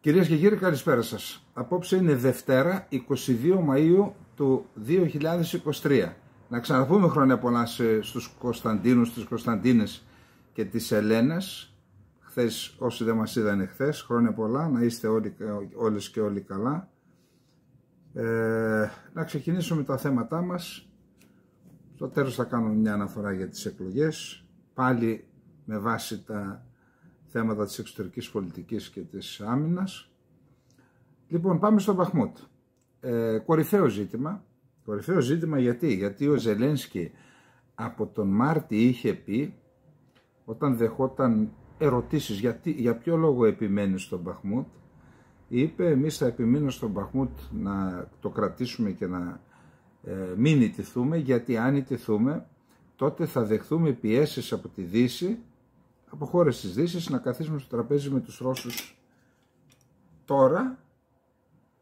Κυρίες και κύριοι, καλησπέρα σας. Απόψε είναι Δευτέρα, 22 Μαΐου του 2023. Να ξαναπούμε χρόνια πολλά στους Κωνσταντίνους, στις Κωνσταντίνες και τις Ελένες. Χθες, όσοι δεν μας είδανε χθες, χρόνια πολλά, να είστε όλες και όλοι καλά. Να ξεκινήσουμε τα θέματά μας. Στο τέλος θα κάνω μια αναφορά για τις εκλογές, πάλι με βάση τα θέματα της εξωτερικής πολιτικής και της άμυνας. Λοιπόν, πάμε στο Μπαχμούτ. Κορυφαίο ζήτημα γιατί ο Ζελένσκι από τον Μάρτι είχε πει, όταν δεχόταν ερωτήσεις για ποιο λόγο επιμένει στον Μπαχμούτ, είπε εμείς θα επιμείνω στον Μπαχμούτ να το κρατήσουμε και να μην ιτηθούμε, γιατί αν ιτηθούμε τότε θα δεχθούμε πιέσεις από τη Δύση, από χώρες της Δύσης, να καθίσουμε στο τραπέζι με τους Ρώσους. Τώρα,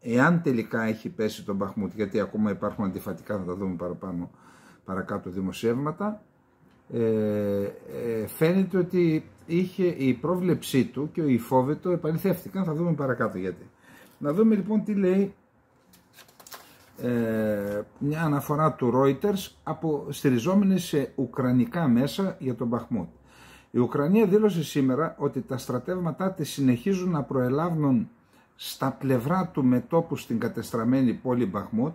εάν τελικά έχει πέσει τον Μπαχμούτ, γιατί ακόμα υπάρχουν αντιφατικά, θα τα δούμε παρακάτω δημοσιεύματα, φαίνεται ότι είχε η πρόβλεψή του και οι φόβοι του επαληθεύτηκαν, θα δούμε παρακάτω γιατί. Να δούμε λοιπόν τι λέει μια αναφορά του Reuters στηριζόμενη σε ουκρανικά μέσα για τον Μπαχμούτ. Η Ουκρανία δήλωσε σήμερα ότι τα στρατεύματά της συνεχίζουν να προελάβουν στα πλευρά του μετώπου στην κατεστραμμένη πόλη Μπαχμούτ,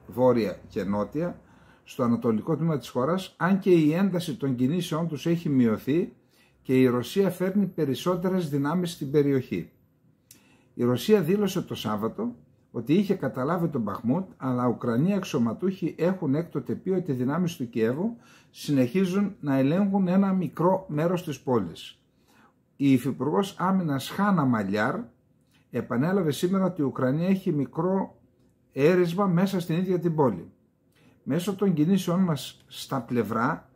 βόρεια και νότια, στο ανατολικό τμήμα της χώρας, αν και η ένταση των κινήσεών τους έχει μειωθεί και η Ρωσία φέρνει περισσότερες δυνάμεις στην περιοχή. Η Ρωσία δήλωσε το Σάββατο ότι είχε καταλάβει τον Μπαχμούτ, αλλά Ουκρανοί αξιωματούχοι έχουν έκτοτε πει ότι οι δυνάμεις του Κιέβου συνεχίζουν να ελέγχουν ένα μικρό μέρος της πόλης. Η Υφυπουργός Άμυνας Χάνα Μαλιάρ επανέλαβε σήμερα ότι η Ουκρανία έχει μικρό έρισμα μέσα στην ίδια την πόλη. Μέσω των κινήσεών μας στα πλευρά,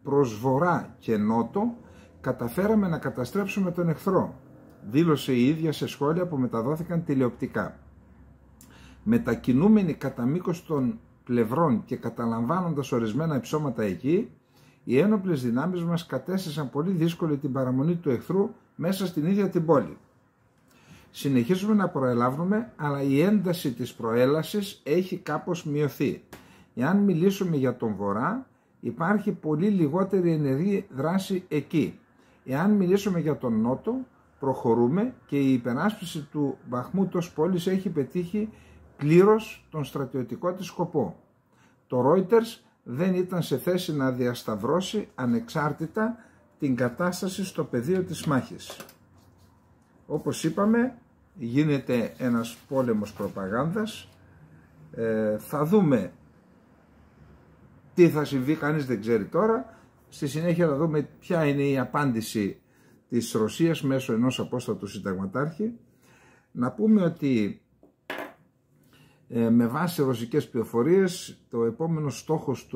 προς βορρά και νότο, καταφέραμε να καταστρέψουμε τον εχθρό, δήλωσε η ίδια σε σχόλια που μεταδόθηκαν τηλεοπτικά. Μετακινούμενοι κατά μήκος των πλευρών και καταλαμβάνοντας ορισμένα υψώματα εκεί, οι ένοπλες δυνάμεις μας κατέστησαν πολύ δύσκολη την παραμονή του εχθρού μέσα στην ίδια την πόλη. Συνεχίζουμε να προελάβουμε, αλλά η ένταση της προέλασης έχει κάπως μειωθεί. Εάν μιλήσουμε για τον βορρά, υπάρχει πολύ λιγότερη ενεργή δράση εκεί. Εάν μιλήσουμε για τον νότο, προχωρούμε και η υπεράσπιση του Μπαχμούτ ως πόλης έχει πετύχει πλήρως τον στρατιωτικό της σκοπό. Το Reuters δεν ήταν σε θέση να διασταυρώσει ανεξάρτητα την κατάσταση στο πεδίο της μάχης. Όπως είπαμε, γίνεται ένας πόλεμος προπαγάνδας. Θα δούμε τι θα συμβεί, κανείς δεν ξέρει τώρα. Στη συνέχεια θα δούμε ποια είναι η απάντηση της Ρωσίας μέσω ενός απόστατου συνταγματάρχη. Να πούμε ότι με βάση ρωσικές πληροφορίες το επόμενο στόχος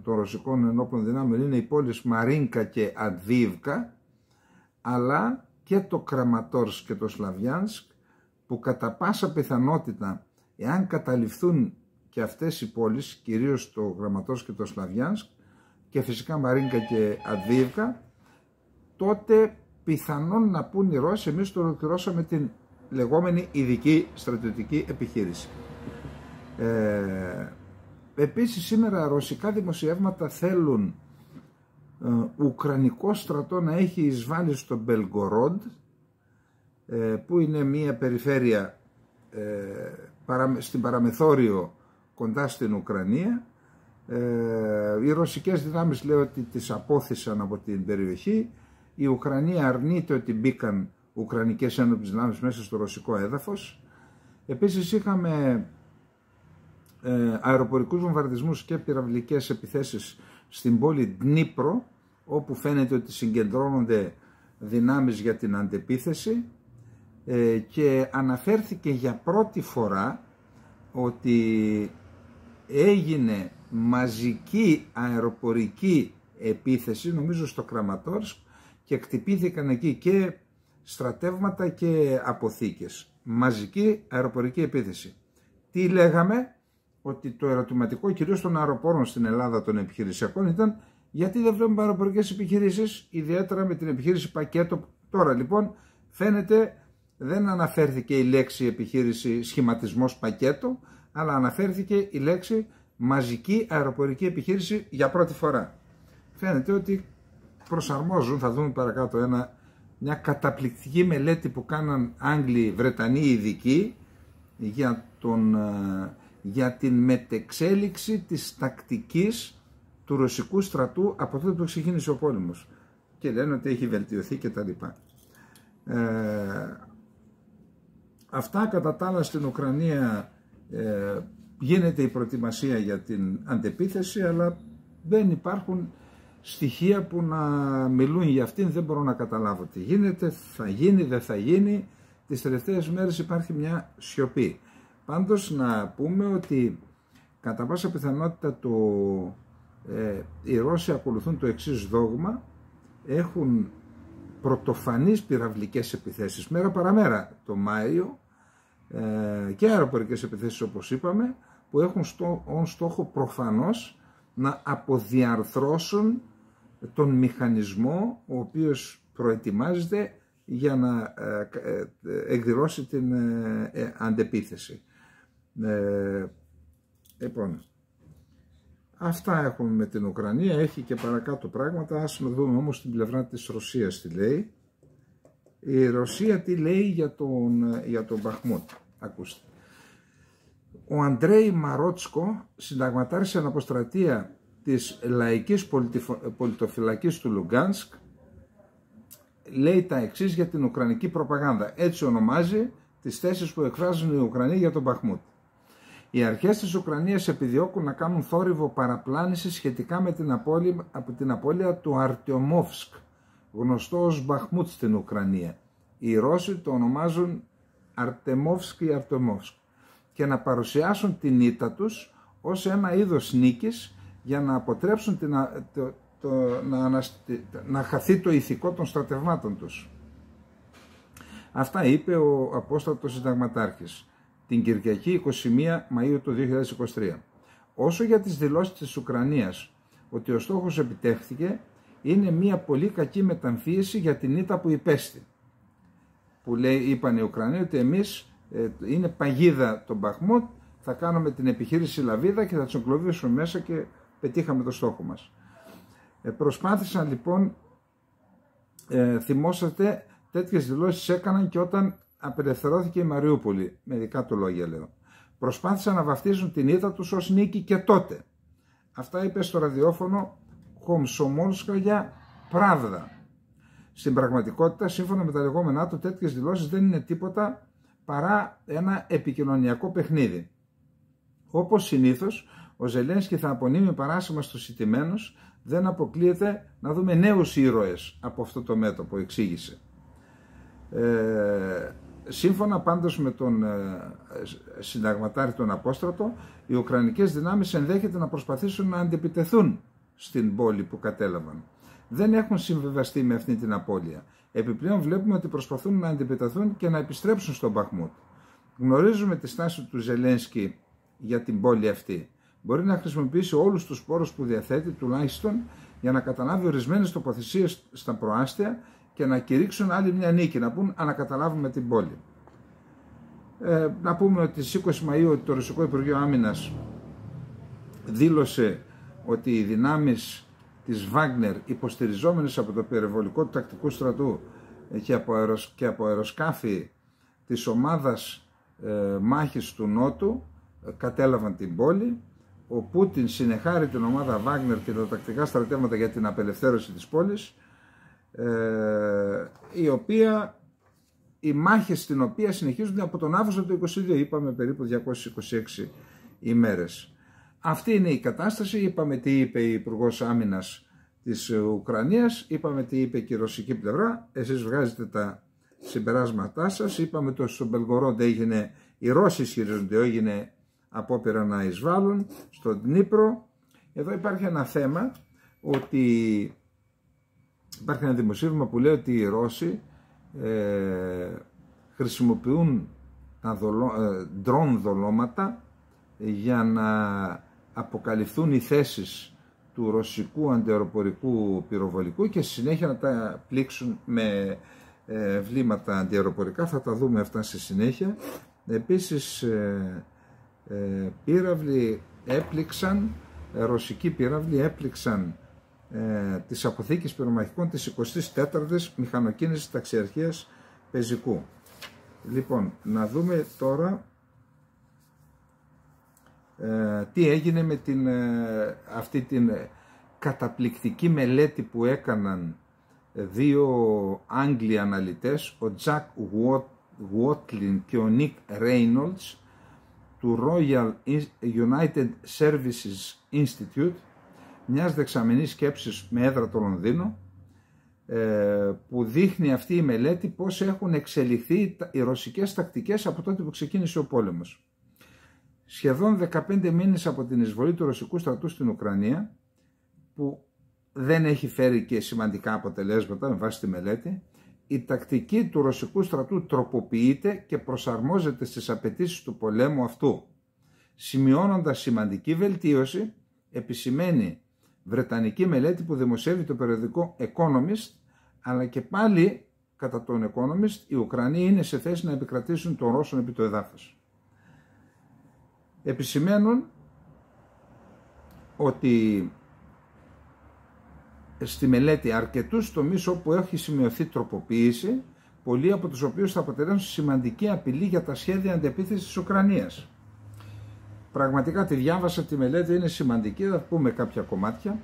των ρωσικών ενόπλων δυνάμεων είναι οι πόλεις Μαρίνκα και Αντβίβκα, αλλά και το Κραματόρσκ και το Σλαβιάνσκ, που κατά πάσα πιθανότητα, εάν καταληφθούν και αυτές οι πόλεις, κυρίως το Κραματόρσκ και το Σλαβιάνσκ, και φυσικά Μαρίνκα και Αντβίβκα, τότε πιθανόν να πούν οι Ρώσοι εμείς το ολοκληρώσαμε την λεγόμενη ειδική στρατιωτική επιχείρηση. Επίσης σήμερα ρωσικά δημοσιεύματα θέλουν ουκρανικό στρατό να έχει εισβάλει στο Μπελγκορόντ, που είναι μια περιφέρεια στην παραμεθόριο κοντά στην Ουκρανία. Οι ρωσικές δυνάμεις λέει ότι τις απόθυσαν από την περιοχή. Η Ουκρανία αρνείται ότι μπήκαν ουκρανικές ένοπλες δυνάμεις μέσα στο ρωσικό έδαφος. Επίσης είχαμε αεροπορικούς βομβαρδισμούς και πυραυλικές επιθέσεις στην πόλη Ντνίπρο, όπου φαίνεται ότι συγκεντρώνονται δυνάμεις για την αντεπίθεση, και αναφέρθηκε για πρώτη φορά ότι έγινε μαζική αεροπορική επίθεση, νομίζω στο Κραματόρσκ, και χτυπήθηκαν εκεί και στρατεύματα και αποθήκες. Μαζική αεροπορική επίθεση. Τι λέγαμε? Ότι το ερωτηματικό κυρίως των αεροπόρων στην Ελλάδα των επιχειρησιακών ήταν γιατί δεν βλέπουμε αεροπορικές επιχειρήσεις, ιδιαίτερα με την επιχείρηση Πακέτο. Τώρα λοιπόν φαίνεται δεν αναφέρθηκε η λέξη επιχείρηση σχηματισμός πακέτο, αλλά αναφέρθηκε η λέξη μαζική αεροπορική επιχείρηση για πρώτη φορά. Φαίνεται ότι προσαρμόζουν, θα δούμε παρακάτω, μια καταπληκτική μελέτη που κάναν Άγγλοι, Βρετανοί ειδικοί για την μετεξέλιξη της τακτικής του ρωσικού στρατού από τότε που ξεκίνησε ο πόλεμος. Και λένε ότι έχει βελτιωθεί κτλ. Αυτά κατά τα άλλα στην Ουκρανία γίνεται η προετοιμασία για την αντεπίθεση, αλλά δεν υπάρχουν στοιχεία που να μιλούν για αυτήν, δεν μπορώ να καταλάβω τι γίνεται, θα γίνει, δεν θα γίνει. Τις τελευταίες μέρες υπάρχει μια σιωπή. Πάντως να πούμε ότι κατά πάσα πιθανότητα οι Ρώσοι ακολουθούν το εξής δόγμα, έχουν πρωτοφανείς πυραυλικές επιθέσεις μέρα παραμέρα το Μάιο και αεροπορικές επιθέσεις όπως είπαμε, που έχουν στόχο προφανώς να αποδιαρθρώσουν τον μηχανισμό ο οποίος προετοιμάζεται για να εκδηλώσει την αντεπίθεση. Λοιπόν, αυτά έχουμε με την Ουκρανία, έχει και παρακάτω πράγματα. Ας δούμε όμως την πλευρά της Ρωσίας τι λέει. Η Ρωσία τι λέει για τον Μπαχμούτ. Ακούστε. Ο Αντρέι Μαρότσκο, συνταγματάρχης αναποστρατεία της Λαϊκής Πολιτοφυλακής του Λουγκάνσκ, λέει τα εξής για την Ουκρανική προπαγάνδα. Έτσι ονομάζει τις θέσεις που εκφράζουν οι Ουκρανοί για τον Μπαχμούτ. Οι αρχές της Ουκρανίας επιδιώκουν να κάνουν θόρυβο παραπλάνηση σχετικά με την απώλεια του Αρτεμόφσκ, γνωστό ως Μπαχμούτ στην Ουκρανία. Οι Ρώσοι το ονομάζουν Αρτεμόφσκ ή Αρτεμόφσκ, και να παρουσιάσουν την ήττα τους ως ένα είδος νίκης για να αποτρέψουν να χαθεί το ηθικό των στρατευμάτων τους. Αυτά είπε ο απόστατος συνταγματάρχης την Κυριακή 21 Μαΐου του 2023. Όσο για τις δηλώσεις της Ουκρανίας ότι ο στόχος επιτεύχθηκε, είναι μια πολύ κακή μεταμφίεση για την ήττα που υπέστη. Που είπαν οι Ουκρανοί ότι εμείς είναι παγίδα τον Μπαχμούτ, θα κάνουμε την επιχείρηση Λαβίδα και θα τους εγκλωβίσουμε μέσα και πετύχαμε το στόχο μας. Προσπάθησαν λοιπόν, θυμόσατε, τέτοιες δηλώσεις έκαναν και όταν απελευθερώθηκε η Μαριούπολη, με δικά του λόγια λέω. Προσπάθησαν να βαφτίζουν την ήττα τους ως νίκη και τότε. Αυτά είπε στο ραδιόφωνο Κομσομόλσκαγια Πράβδα. Στην πραγματικότητα, σύμφωνα με τα λεγόμενά του, τέτοιες δηλώσεις δεν είναι τίποτα παρά ένα επικοινωνιακό παιχνίδι. Όπως συνήθως, ο Ζελένσκι θα απονείμει παράσημα στους ηττημένους, δεν αποκλείεται να δούμε νέους ήρωες από αυτό το μέτωπο, εξήγησε. Σύμφωνα πάντως με τον συνταγματάρχη τον Απόστρατο, οι Ουκρανικές δυνάμεις ενδέχεται να προσπαθήσουν να αντιπιτεθούν στην πόλη που κατέλαβαν. Δεν έχουν συμβιβαστεί με αυτή την απώλεια. Επιπλέον βλέπουμε ότι προσπαθούν να αντιπιτεθούν και να επιστρέψουν στον Μπαχμούτ. Γνωρίζουμε τη στάση του Ζελένσκι για την πόλη αυτή. Μπορεί να χρησιμοποιήσει όλους τους πόρους που διαθέτει, τουλάχιστον για να καταλάβει ορισμένες τοποθεσίες στα προάστια και να κηρύξουν άλλη μια νίκη, να πούν ανακαταλάβουμε την πόλη. Να πούμε ότι στις 20 Μαΐου το Ρωσικό Υπουργείο Άμυνας δήλωσε ότι οι δυνάμεις της Βάγνερ, υποστηριζόμενες από το περιβολικό του τακτικού στρατού και από αεροσκάφη της ομάδας μάχης του Νότου, κατέλαβαν την πόλη. Ο Πούτιν συνεχάρει την ομάδα Βάγνερ και τα τακτικά στρατεύματα για την απελευθέρωση της πόλης, οι μάχες στην οποία συνεχίζονται από τον Αύγουστο του 2022, είπαμε περίπου 226 ημέρες. Αυτή είναι η κατάσταση. Είπαμε τι είπε η Υπουργός Άμυνας της Ουκρανίας, είπαμε τι είπε και η ρωσική πλευρά, εσείς βγάζετε τα συμπεράσματά σας. Είπαμε το στον Μπελγορόντ έγινε, οι Ρώσοι ισχυρίζονται, έγινε απόπειρα να εισβάλλουν στον Δνίπρο. Εδώ υπάρχει ένα θέμα, ότι υπάρχει ένα δημοσίευμα που λέει ότι οι Ρώσοι χρησιμοποιούν τα ντρόν δολώματα για να αποκαλυφθούν οι θέσεις του ρωσικού αντιαεροπορικού πυροβολικού και στη συνέχεια να τα πλήξουν με βλήματα αντιαεροπορικά, θα τα δούμε αυτά στη συνέχεια. Επίσης πύραυλοι έπληξαν, ρωσικοί πύραυλοι έπληξαν τις αποθήκες πυρομαχικών της 24ης Μηχανοκίνησης Ταξιαρχίας Πεζικού. Λοιπόν, να δούμε τώρα τι έγινε με αυτή την καταπληκτική μελέτη που έκαναν δύο Άγγλοι αναλυτές, ο Jack Watling και ο Nick Reynolds του Royal United Services Institute, μιας δεξαμενής σκέψης με έδρα το Λονδίνο, που δείχνει αυτή η μελέτη πώς έχουν εξελιχθεί οι ρωσικές τακτικές από τότε που ξεκίνησε ο πόλεμος. Σχεδόν 15 μήνες από την εισβολή του ρωσικού στρατού στην Ουκρανία, που δεν έχει φέρει και σημαντικά αποτελέσματα με βάση τη μελέτη, η τακτική του ρωσικού στρατού τροποποιείται και προσαρμόζεται στις απαιτήσεις του πολέμου αυτού. Σημειώνοντας σημαντική βελτίωση, επισημαίνει βρετανική μελέτη που δημοσιεύει το περιοδικό Economist, αλλά και πάλι κατά τον Economist οι Ουκρανοί είναι σε θέση να επικρατήσουν των Ρώσων επί το εδάφος. Επισημαίνουν ότι στη μελέτη αρκετούς τομείς όπου έχει σημειωθεί τροποποίηση, πολλοί από τους οποίους θα αποτελέσουν σημαντική απειλή για τα σχέδια αντεπίθεσης της Ουκρανίας. Πραγματικά τη διάβασα τη μελέτη, είναι σημαντική, θα πούμε κάποια κομμάτια.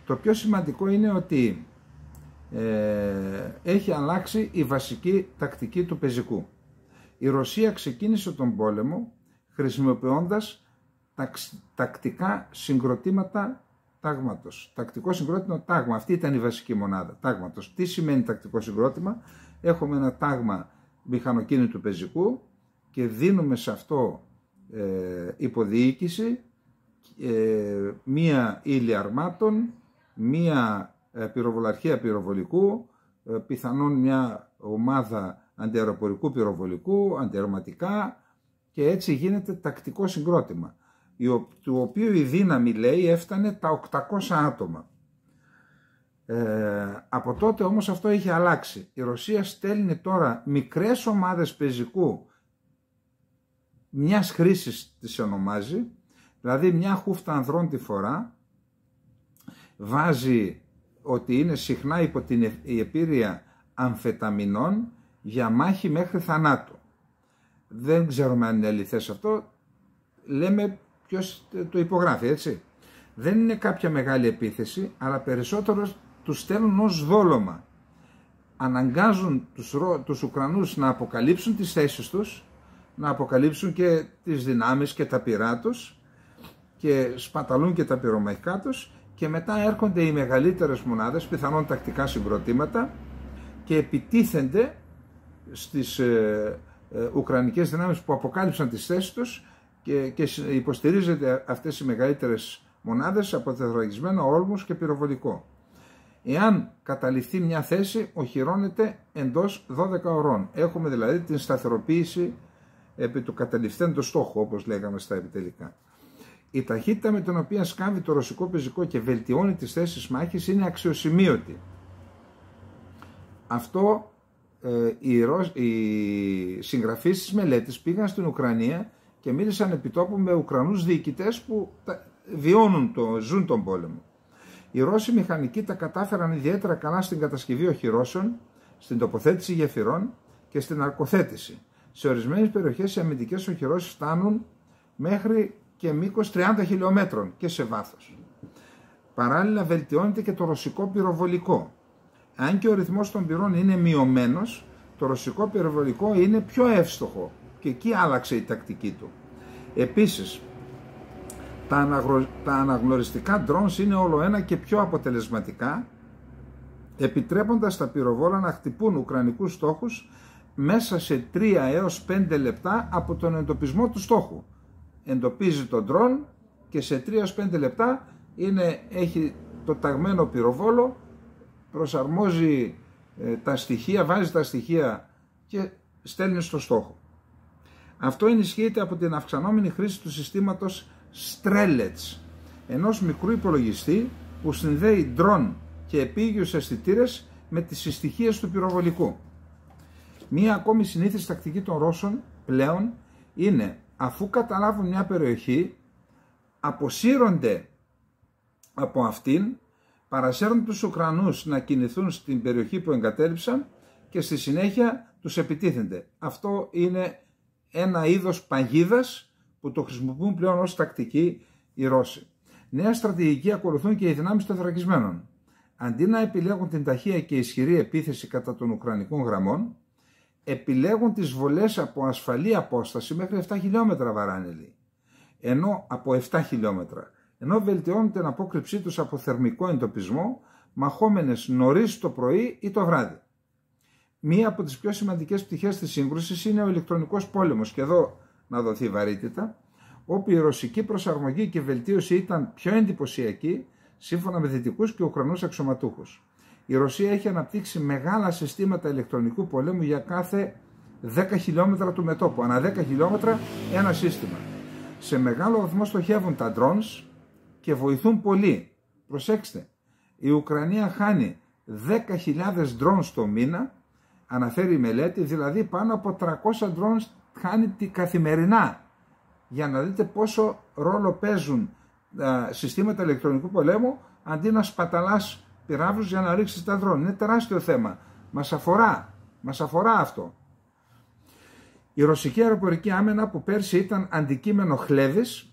Το πιο σημαντικό είναι ότι έχει αλλάξει η βασική τακτική του πεζικού. Η Ρωσία ξεκίνησε τον πόλεμο χρησιμοποιώντας τακτικά συγκροτήματα τάγματος. Τακτικό συγκρότημα τάγμα, αυτή ήταν η βασική μονάδα τάγματος. Τι σημαίνει τακτικό συγκρότημα? Έχουμε ένα τάγμα μηχανοκίνητου πεζικού και δίνουμε σε αυτό υποδιοίκηση, μία ύλη αρμάτων, μία πυροβολαρχία πυροβολικού, πιθανόν μια ομάδα αντιαεροπορικού πυροβολικού, αντιαερωματικά, και έτσι γίνεται τακτικό συγκρότημα, του οποίου η δύναμη, λέει, έφτανε τα 800 άτομα. Από τότε όμως αυτό είχε αλλάξει. Η Ρωσία στέλνει τώρα μικρές ομάδες πεζικού μιας χρήσης, τις ονομάζει, δηλαδή μια χούφτα ανδρών τη φορά, βάζει ότι είναι συχνά υπό την επίρρεια αμφεταμινών για μάχη μέχρι θανάτου. Δεν ξέρουμε αν είναι αληθές αυτό, λέμε ποιος το υπογράφει, έτσι. Δεν είναι κάποια μεγάλη επίθεση, αλλά περισσότερο τους στέλνουν ως δόλωμα. Αναγκάζουν τους Ουκρανούς να αποκαλύψουν τις θέσεις τους, να αποκαλύψουν και τις δυνάμεις και τα πυρά τους, και σπαταλούν και τα πυρομαχικά τους, και μετά έρχονται οι μεγαλύτερες μονάδες, πιθανόν τακτικά συγκροτήματα, και επιτίθενται στις ουκρανικές δυνάμεις που αποκάλυψαν τις θέσεις τους, και υποστηρίζεται αυτές οι μεγαλύτερες μονάδες από τετραγωνισμένο όλμους και πυροβολικό. Εάν καταληφθεί μια θέση, οχυρώνεται εντός 12 ωρών. Έχουμε δηλαδή την σταθεροποίηση επί του καταληφθέντος στόχου, όπως λέγαμε στα επιτελικά. Η ταχύτητα με την οποία σκάβει το ρωσικό πεζικό και βελτιώνει τις θέσεις μάχης είναι αξιοσημείωτη. Αυτό οι συγγραφείς της μελέτης πήγαν στην Ουκρανία και μίλησαν επί τόπου με Ουκρανούς διοικητές που ζουν τον πόλεμο. Οι Ρώσοι μηχανικοί τα κατάφεραν ιδιαίτερα καλά στην κατασκευή οχυρώσεων, στην τοποθέτηση γεφυρών και στην αρκοθέτηση. Σε ορισμένες περιοχές οι αμυντικές οχυρώσεις φτάνουν μέχρι και μήκος 30 χιλιόμετρων και σε βάθος. Παράλληλα βελτιώνεται και το ρωσικό πυροβολικό. Αν και ο ρυθμός των πυρών είναι μειωμένος, το ρωσικό πυροβολικό είναι πιο εύστοχο και εκεί άλλαξε η τακτική του. Επίσης, τα αναγνωριστικά drones είναι όλο ένα και πιο αποτελεσματικά, επιτρέποντας τα πυροβόλα να χτυπούν ουκρανικούς στόχους μέσα σε 3 έως 5 λεπτά από τον εντοπισμό του στόχου. Εντοπίζει τον drone και σε 3 έως 5 λεπτά έχει το ταγμένο πυροβόλο, προσαρμόζει τα στοιχεία, βάζει τα στοιχεία και στέλνει στο στόχο. Αυτό ενισχύεται από την αυξανόμενη χρήση του συστήματος Strelets, ενός μικρού υπολογιστή που συνδέει ντρόν και επίγειους αισθητήρες με τις συστοιχίες του πυροβολικού. Μία ακόμη συνήθιση τακτική των Ρώσων πλέον είναι, αφού καταλάβουν μια περιοχή, αποσύρονται από αυτήν, παρασέρνουν τους Ουκρανούς να κινηθούν στην περιοχή που εγκατέλειψαν και στη συνέχεια τους επιτίθενται. Αυτό είναι ένα είδος παγίδας που το χρησιμοποιούν πλέον ως τακτική οι Ρώσοι. Νέα στρατηγική ακολουθούν και οι δυνάμεις των θωρακισμένων. Αντί να επιλέγουν την ταχεία και ισχυρή επίθεση κατά των Ουκρανικών γραμμών, επιλέγουν τις βολές από ασφαλή απόσταση μέχρι 7 χιλιόμετρα βαράνελοι, ενώ από 7 χιλιόμετρα, ενώ βελτιώνουν την απόκρυψή τους από θερμικό εντοπισμό, μαχόμενες νωρίς το πρωί ή το βράδυ. Μία από τις πιο σημαντικές πτυχές της σύγκρουσης είναι ο ηλεκτρονικός πόλεμος, και εδώ να δοθεί βαρύτητα, όπου η ρωσική προσαρμογή και βελτίωση ήταν πιο εντυπωσιακή σύμφωνα με δυτικούς και Ουκρανούς αξιωματούχους. Η Ρωσία έχει αναπτύξει μεγάλα συστήματα ηλεκτρονικού πολέμου για κάθε 10 χιλιόμετρα του μετώπου. Ανά 10 χιλιόμετρα ένα σύστημα. Σε μεγάλο βαθμό στοχεύουν τα drones και βοηθούν πολύ. Προσέξτε, η Ουκρανία χάνει 10.000 drones το μήνα, αναφέρει η μελέτη, δηλαδή πάνω από 300 drones χάνει καθημερινά. Για να δείτε πόσο ρόλο παίζουν συστήματα ηλεκτρονικού πολέμου, αντί να σπαταλάς πυράβλους για να ρίξεις τα drone. Είναι τεράστιο θέμα. Μας αφορά αυτό. Η ρωσική αεροπορική άμυνα, που πέρσι ήταν αντικείμενο χλέβης,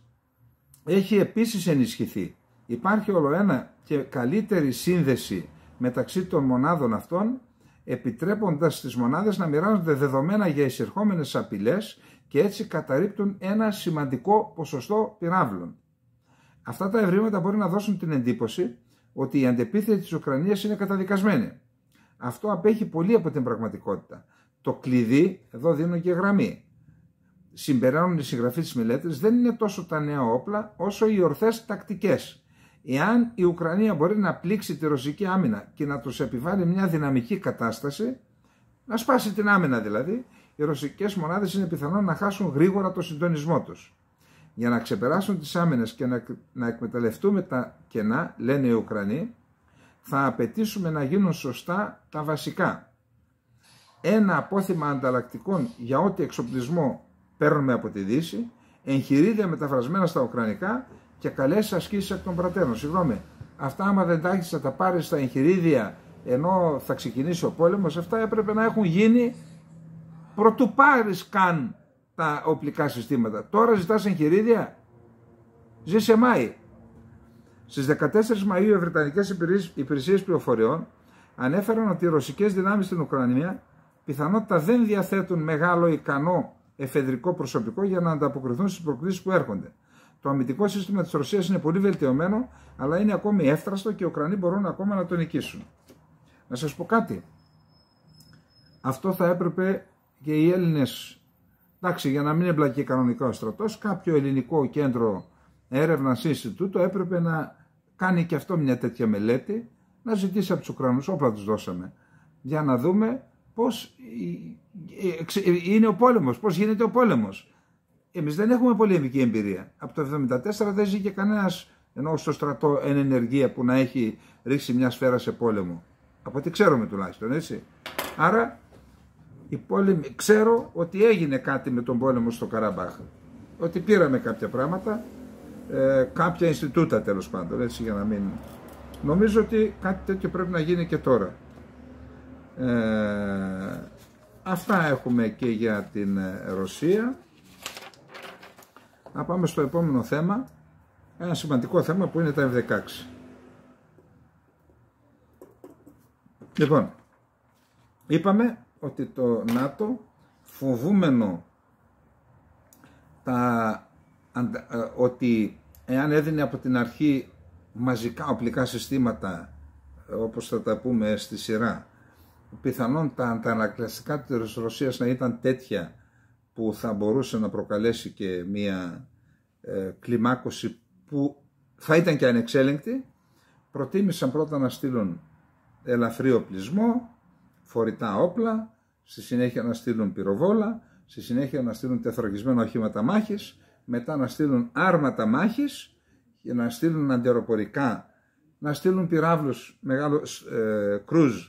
έχει επίσης ενισχυθεί. Υπάρχει ολοένα και καλύτερη σύνδεση μεταξύ των μονάδων αυτών, επιτρέποντας στις μονάδες να μοιράζονται δεδομένα για εισερχόμενες απειλές και έτσι καταρρίπτουν ένα σημαντικό ποσοστό πυράβλων. Αυτά τα ευρήματα μπορεί να δώσουν την εντύπωση ότι η αντεπίθεση της Ουκρανίας είναι καταδικασμένη. Αυτό απέχει πολύ από την πραγματικότητα. Το κλειδί, εδώ δίνω και γραμμή, συμπεραίνουν οι συγγραφείς της μελέτης, δεν είναι τόσο τα νέα όπλα όσο οι ορθές τακτικές. Εάν η Ουκρανία μπορεί να πλήξει τη ρωσική άμυνα και να τους επιβάλλει μια δυναμική κατάσταση, να σπάσει την άμυνα δηλαδή, οι ρωσικές μονάδες είναι πιθανόν να χάσουν γρήγορα το συντονισμό τους. Για να ξεπεράσουν τις άμυνες και να εκμεταλλευτούμε τα κενά, λένε οι Ουκρανοί, θα απαιτήσουμε να γίνουν σωστά τα βασικά. Ένα απόθυμα ανταλλακτικών για ό,τι εξοπλισμό παίρνουμε από τη Δύση, εγχειρίδια μεταφρασμένα στα ουκρανικά και καλές ασκήσεις εκ των πρατέρων. Συγγνώμη, αυτά άμα δεν τα έχεις θα τα πάρεις στα εγχειρίδια ενώ θα ξεκινήσει ο πόλεμος, αυτά έπρεπε να έχουν γίνει προτού πάρεις καν τα οπλικά συστήματα. Τώρα ζητάς εγχειρίδια, ζει σε Μάη. Στις 14 Μαΐου οι Βρετανικές υπηρεσίες πληροφοριών ανέφεραν ότι οι ρωσικές δυνάμεις στην Ουκρανία πιθανότητα δεν διαθέτουν μεγάλο ικανό εφεδρικό προσωπικό για να ανταποκριθούν στις προκλήσεις που έρχονται. Το αμυντικό σύστημα της Ρωσίας είναι πολύ βελτιωμένο, αλλά είναι ακόμη εύθραστο και οι Ουκρανοί μπορούν ακόμα να το νικήσουν. Να σας πω κάτι. Αυτό θα έπρεπε και οι Έλληνες, εντάξει, για να μην εμπλακεί κανονικά ο στρατός, κάποιο ελληνικό κέντρο έρευνας Ινστιτούτο έπρεπε να κάνει και αυτό μια τέτοια μελέτη, να ζητήσει από τους Ουκρανούς, όπλα τους δώσαμε, για να δούμε πώς είναι ο πόλεμος, πώς γίνεται ο πόλεμος. Εμείς δεν έχουμε πολεμική εμπειρία. Από το 1974 δεν ζει και κανένας, ενώ στο στρατό εν ενεργεία, που να έχει ρίξει μια σφαίρα σε πόλεμο. Από ό,τι ξέρουμε τουλάχιστον, έτσι. Άρα, ξέρω ότι έγινε κάτι με τον πόλεμο στο Καραμπάχ. Ότι πήραμε κάποια πράγματα, κάποια Ινστιτούτα τέλος πάντων, έτσι, για να μην... Νομίζω ότι κάτι τέτοιο πρέπει να γίνει και τώρα. Αυτά έχουμε και για την Ρωσία. Να πάμε στο επόμενο θέμα, ένα σημαντικό θέμα που είναι τα F-16. Λοιπόν, είπαμε ότι το ΝΑΤΟ, φοβούμενο ότι εάν έδινε από την αρχή μαζικά οπλικά συστήματα, όπως θα τα πούμε στη σειρά, πιθανόν τα αντανακλαστικά της Ρωσίας να ήταν τέτοια που θα μπορούσε να προκαλέσει και μία κλιμάκωση που θα ήταν και ανεξέλεγκτη, προτίμησαν πρώτα να στείλουν ελαφρύ οπλισμό, φορητά όπλα, στη συνέχεια να στείλουν πυροβόλα, στη συνέχεια να στείλουν τεθωρακισμένα οχήματα μάχης, μετά να στείλουν άρματα μάχης και να στείλουν αντιαεροπορικά, να στείλουν πυράβλους κρούζ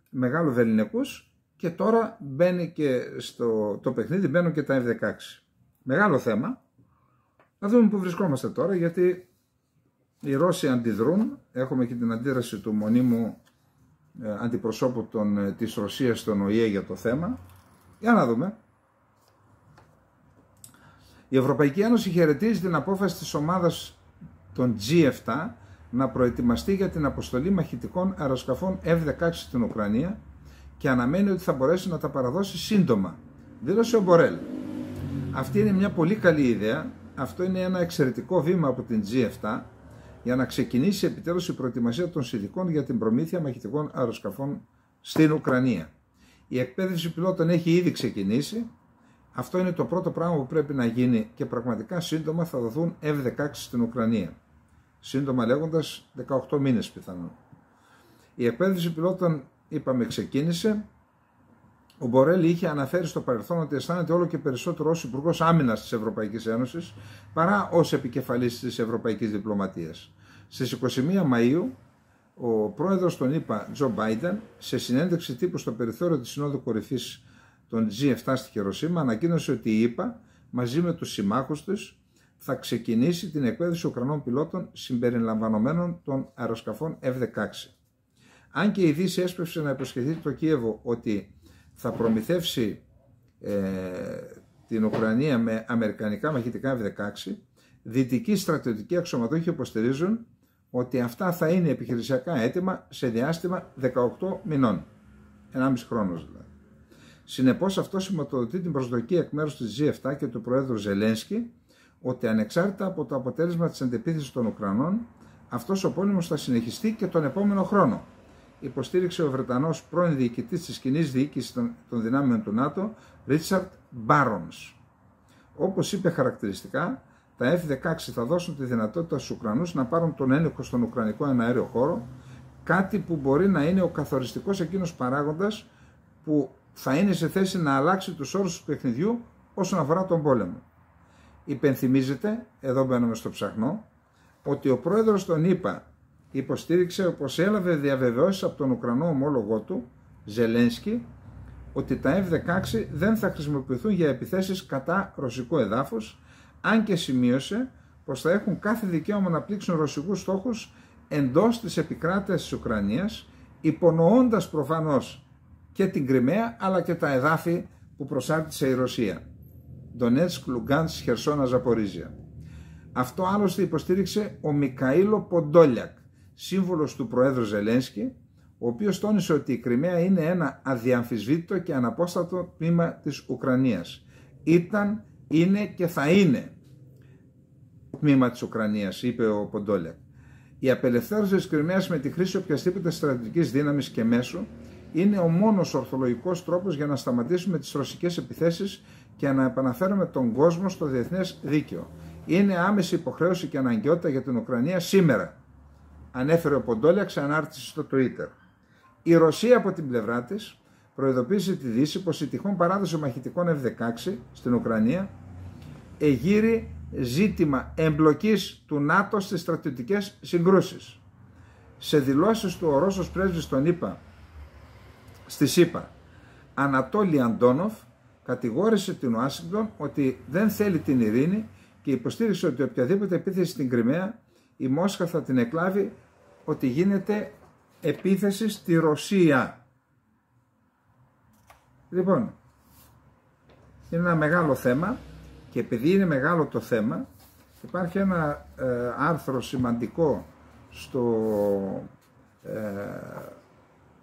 μεγάλου βεληνικούς και τώρα μπαίνει και το παιχνίδι, μπαίνουν και τα F-16. Μεγάλο θέμα. Να δούμε που βρισκόμαστε τώρα, γιατί οι Ρώσοι αντιδρούν. Έχουμε και την αντίδραση του μονίμου αντιπροσώπου της Ρωσίας στον ΟΗΕ για το θέμα. Για να δούμε. Η Ευρωπαϊκή Ένωση χαιρετίζει την απόφαση της ομάδας των G7 να προετοιμαστεί για την αποστολή μαχητικών αεροσκαφών F-16 στην Ουκρανία και αναμένει ότι θα μπορέσει να τα παραδώσει σύντομα, δήλωσε ο Μπορέλ. Αυτή είναι μια πολύ καλή ιδέα. Αυτό είναι ένα εξαιρετικό βήμα από την G7 για να ξεκινήσει επιτέλους η προετοιμασία των συνθηκών για την προμήθεια μαχητικών αεροσκαφών στην Ουκρανία. Η εκπαίδευση πιλότων έχει ήδη ξεκινήσει. Αυτό είναι το πρώτο πράγμα που πρέπει να γίνει και πραγματικά σύντομα θα δοθούν F-16 στην Ουκρανία. Σύντομα λέγοντας 18 μήνες πιθανόν. Η εκπαίδευση πιλότων, είπαμε, ξεκίνησε. Ο Μπορέλ είχε αναφέρει στο παρελθόν ότι αισθάνεται όλο και περισσότερο ως Υπουργός Άμυνας της Ευρωπαϊκής Ένωσης παρά ως επικεφαλής της Ευρωπαϊκής Διπλωματίας. Στις 21 Μαΐου, ο πρόεδρος των ΗΠΑ, Τζο Μπάιντεν, σε συνέντευξη τύπου στο περιθώριο της Συνόδου Κορυφής των G7 στη Χειροσίμα, ανακοίνωσε ότι η ΗΠΑ μαζί με τους συμμάχους τους θα ξεκινήσει την εκπαίδευση Ουκρανών πιλότων συμπεριλαμβανομένων των αεροσκαφών F-16. Αν και η Δύση έσπευσε να υποσχεθεί το Κίεβο ότι θα προμηθεύσει την Ουκρανία με αμερικανικά μαχητικά F-16, δυτικοί στρατιωτικοί αξιωματούχοι υποστηρίζουν ότι αυτά θα είναι επιχειρησιακά έτοιμα σε διάστημα 18 μηνών, 1,5 χρόνος δηλαδή. Συνεπώς αυτό σηματοδοτεί την προσδοκία εκ μέρους της G7 και του Προέδρου Ζελένσκι ότι ανεξάρτητα από το αποτέλεσμα της αντεπίθεσης των Ουκρανών, αυτός ο πόλεμος θα συνεχιστεί και τον επόμενο χρόνο, υποστήριξε ο Βρετανός πρώην διοικητής της κοινής διοίκησης των δυνάμεων του ΝΑΤΟ, Ρίτσαρντ Μπάρονς. Όπως είπε χαρακτηριστικά, τα F-16 θα δώσουν τη δυνατότητα στους Ουκρανούς να πάρουν τον έλεγχο στον Ουκρανικό εναέριο χώρο, κάτι που μπορεί να είναι ο καθοριστικός εκείνος παράγοντας που θα είναι σε θέση να αλλάξει τους όρους του παιχνιδιού όσον αφορά τον πόλεμο. Υπενθυμίζεται, εδώ μπαίνουμε στο ψαχνό, ότι ο πρόεδρος των ΗΠΑ υποστήριξε πως έλαβε διαβεβαιώσεις από τον Ουκρανό ομόλογό του, Ζελένσκι, ότι τα F-16 δεν θα χρησιμοποιηθούν για επιθέσεις κατά ρωσικού εδάφους, αν και σημείωσε πως θα έχουν κάθε δικαίωμα να πλήξουν ρωσικούς στόχους εντός της επικράτειας της Ουκρανίας, υπονοώντας προφανώς και την Κριμαία αλλά και τα εδάφη που προσάρτησε η Ρωσία. Ντονέτσκ, Λουγκάντσκ, Χερσόνα, Ζαπορίζια. Αυτό άλλωστε υποστήριξε ο Μικαήλο Ποντόλιακ, σύμβολος του Προέδρου Ζελένσκι, ο οποίος τόνισε ότι η Κριμαία είναι ένα αδιαμφισβήτητο και αναπόστατο τμήμα της Ουκρανίας. Ήταν, είναι και θα είναι τμήμα της Ουκρανίας, είπε ο Ποντόλιακ. Η απελευθέρωση της Κριμαίας με τη χρήση οποιασδήποτε στρατιωτικής δύναμης και μέσου είναι ο μόνος ορθολογικός τρόπος για να σταματήσουμε τις ρωσικές επιθέσεις και να επαναφέρουμε τον κόσμο στο διεθνές δίκαιο. Είναι άμεση υποχρέωση και αναγκαιότητα για την Ουκρανία σήμερα, ανέφερε ο Ποντόλιακ σε ανάρτηση στο Twitter. Η Ρωσία από την πλευρά της προειδοποίησε τη Δύση πως η τυχόν παράδοση μαχητικών F-16 στην Ουκρανία εγείρει ζήτημα εμπλοκής του ΝΑΤΟ στις στρατιωτικές συγκρούσεις. Σε δηλώσεις του ο Ρώσος πρέσβης των ΗΠΑ στις ΗΠΑ, Ανατόλη Αντόνοφ, κατηγόρησε την Ουάσιγκτον ότι δεν θέλει την ειρήνη και υποστήριξε ότι οποιαδήποτε επίθεση στην Κριμαία η Μόσχα θα την εκλάβει ότι γίνεται επίθεση στη Ρωσία. Λοιπόν, είναι ένα μεγάλο θέμα και επειδή είναι μεγάλο το θέμα υπάρχει ένα άρθρο σημαντικό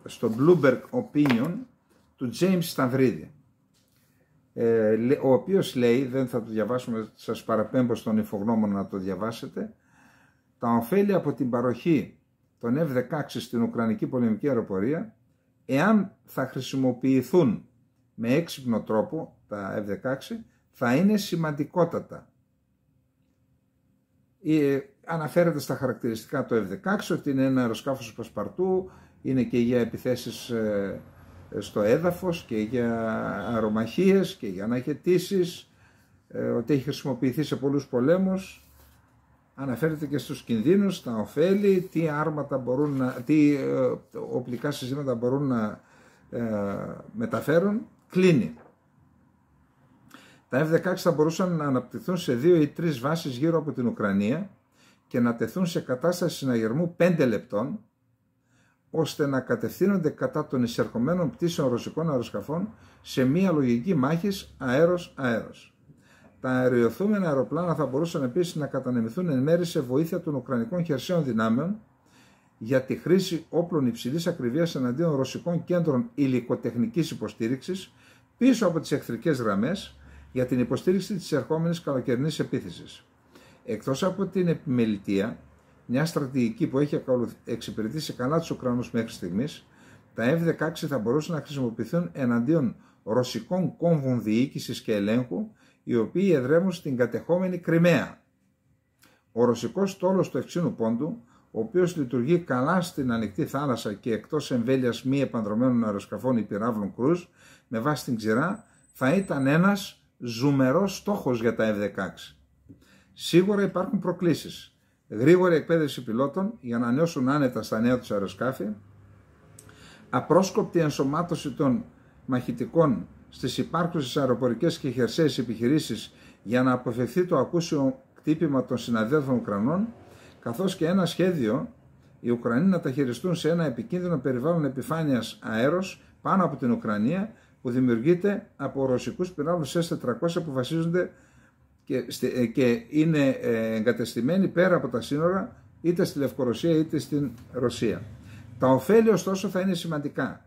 στο Bloomberg Opinion του James Σταυρίδη, ο οποίος λέει, δεν θα το διαβάσουμε, σας παραπέμπω στον υφογνώμονα να το διαβάσετε, τα ωφέλη από την παροχή των F-16 στην Ουκρανική πολεμική αεροπορία, εάν θα χρησιμοποιηθούν με έξυπνο τρόπο τα F-16, θα είναι σημαντικότατα. Αναφέρεται στα χαρακτηριστικά το F-16 ότι είναι ένα αεροσκάφος πασπαρτού, είναι και για επιθέσεις στο έδαφος και για αερομαχίες και για αναχαιτήσεις, ότι έχει χρησιμοποιηθεί σε πολλούς πολέμους. Αναφέρεται και στους κινδύνους, τα ωφέλη, τι άρματα μπορούν τι οπλικά συστήματα μπορούν να μεταφέρουν κλείνει. Τα F-16 θα μπορούσαν να αναπτυχθούν σε 2 ή 3 βάσεις γύρω από την Ουκρανία και να τεθούν σε κατάσταση συναγερμού 5 λεπτών, ώστε να κατευθύνονται κατά των εισερχομένων πτήσεων ρωσικών αεροσκαφών σε μία λογική μάχης αέρος-αέρος. Τα αεριοθούμενα αεροπλάνα θα μπορούσαν επίσης να κατανεμηθούν εν μέρει σε βοήθεια των Ουκρανικών χερσαίων δυνάμεων για τη χρήση όπλων υψηλής ακριβίας εναντίον ρωσικών κέντρων υλικοτεχνικής υποστήριξης πίσω από τις εχθρικές γραμμές για την υποστήριξη της ερχόμενης καλοκαιρινής επίθεσης. Εκτός από την επιμελητία, μια στρατηγική που έχει εξυπηρετήσει καλά τους Ουκρανούς μέχρι στιγμής, τα F-16 θα μπορούσαν να χρησιμοποιηθούν εναντίον ρωσικών κόμβων διοίκησης και ελέγχου, οι οποίοι εδρεύουν στην κατεχόμενη Κριμαία. Ο ρωσικός στόλος του Ευξήνου Πόντου, ο οποίος λειτουργεί καλά στην ανοιχτή θάλασσα και εκτός εμβέλειας μη επανδρομένων αεροσκαφών ή πυράβλων κρούζ, με βάση την ξηρά, θα ήταν ένας ζουμερός στόχος για τα F-16. Σίγουρα υπάρχουν προκλήσεις. Γρήγορη εκπαίδευση πιλότων για να νιώσουν άνετα στα νέα τους αεροσκάφη, απρόσκοπτη ενσωμάτωση των μαχητικών στις υπάρχουσες αεροπορικές και χερσαίες επιχειρήσεις για να αποφευθεί το ακούσιο χτύπημα των συναδέλφων Ουκρανών, καθώς και ένα σχέδιο οι Ουκρανοί να τα χειριστούν σε ένα επικίνδυνο περιβάλλον επιφάνειας αέρος πάνω από την Ουκρανία, που δημιουργείται από ρωσικούς πυράβλους S-400 που βασίζονται και είναι εγκατεστημένοι πέρα από τα σύνορα, είτε στη Λευκορωσία είτε στην Ρωσία. Τα ωφέλη ωστόσο θα είναι σημαντικά.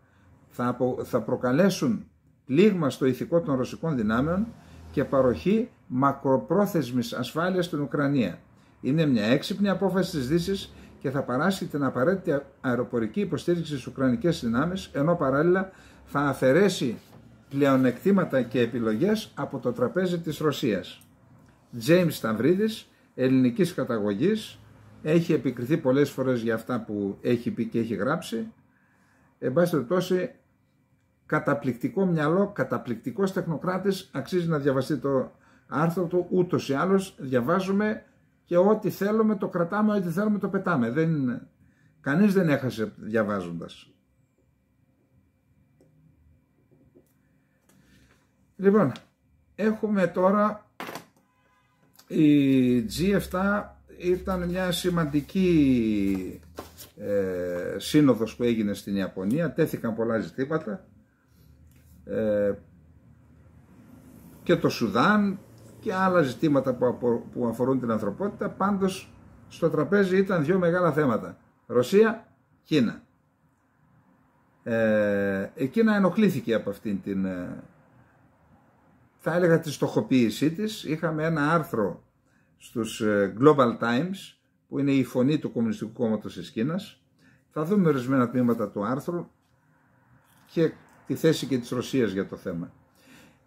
Θα προκαλέσουν πλήγμα στο ηθικό των ρωσικών δυνάμεων και παροχή μακροπρόθεσμης ασφάλειας στην Ουκρανία. Είναι μια έξυπνη απόφαση της Δύσης και θα παράσχει την απαραίτητη αεροπορική υποστήριξη στις Ουκρανικές δυνάμεις, ενώ παράλληλα θα αφαιρέσει πλεονεκτήματα και επιλογές από το τραπέζι της Ρωσίας. Τζέιμς Σταυρίδης, ελληνικής καταγωγής, έχει επικριθεί πολλές φορές για αυτά που έχει πει και έχει γράψει. Εν πάση περιπτώσει, καταπληκτικό μυαλό, καταπληκτικός τεχνοκράτης, αξίζει να διαβαστεί το άρθρο του. Ούτως ή άλλως διαβάζουμε και ό,τι θέλουμε το κρατάμε, ό,τι θέλουμε το πετάμε. Κανείς δεν έχασε διαβάζοντας. Λοιπόν, έχουμε τώρα η G7. Ήταν μια σημαντική σύνοδος που έγινε στην Ιαπωνία, τέθηκαν πολλά ζητήματα και το Σουδάν και άλλα ζητήματα που αφορούν την ανθρωπότητα. Πάντως στο τραπέζι ήταν δύο μεγάλα θέματα: Ρωσία, Κίνα. Η Κίνα ενοχλήθηκε από αυτήν την, θα έλεγα, τη στοχοποίησή της. Είχαμε ένα άρθρο στους Global Times που είναι η φωνή του Κομμουνιστικού Κόμματος της Κίνας. Θα δούμε ορισμένα τμήματα του άρθρου και τη θέση και της Ρωσίας για το θέμα.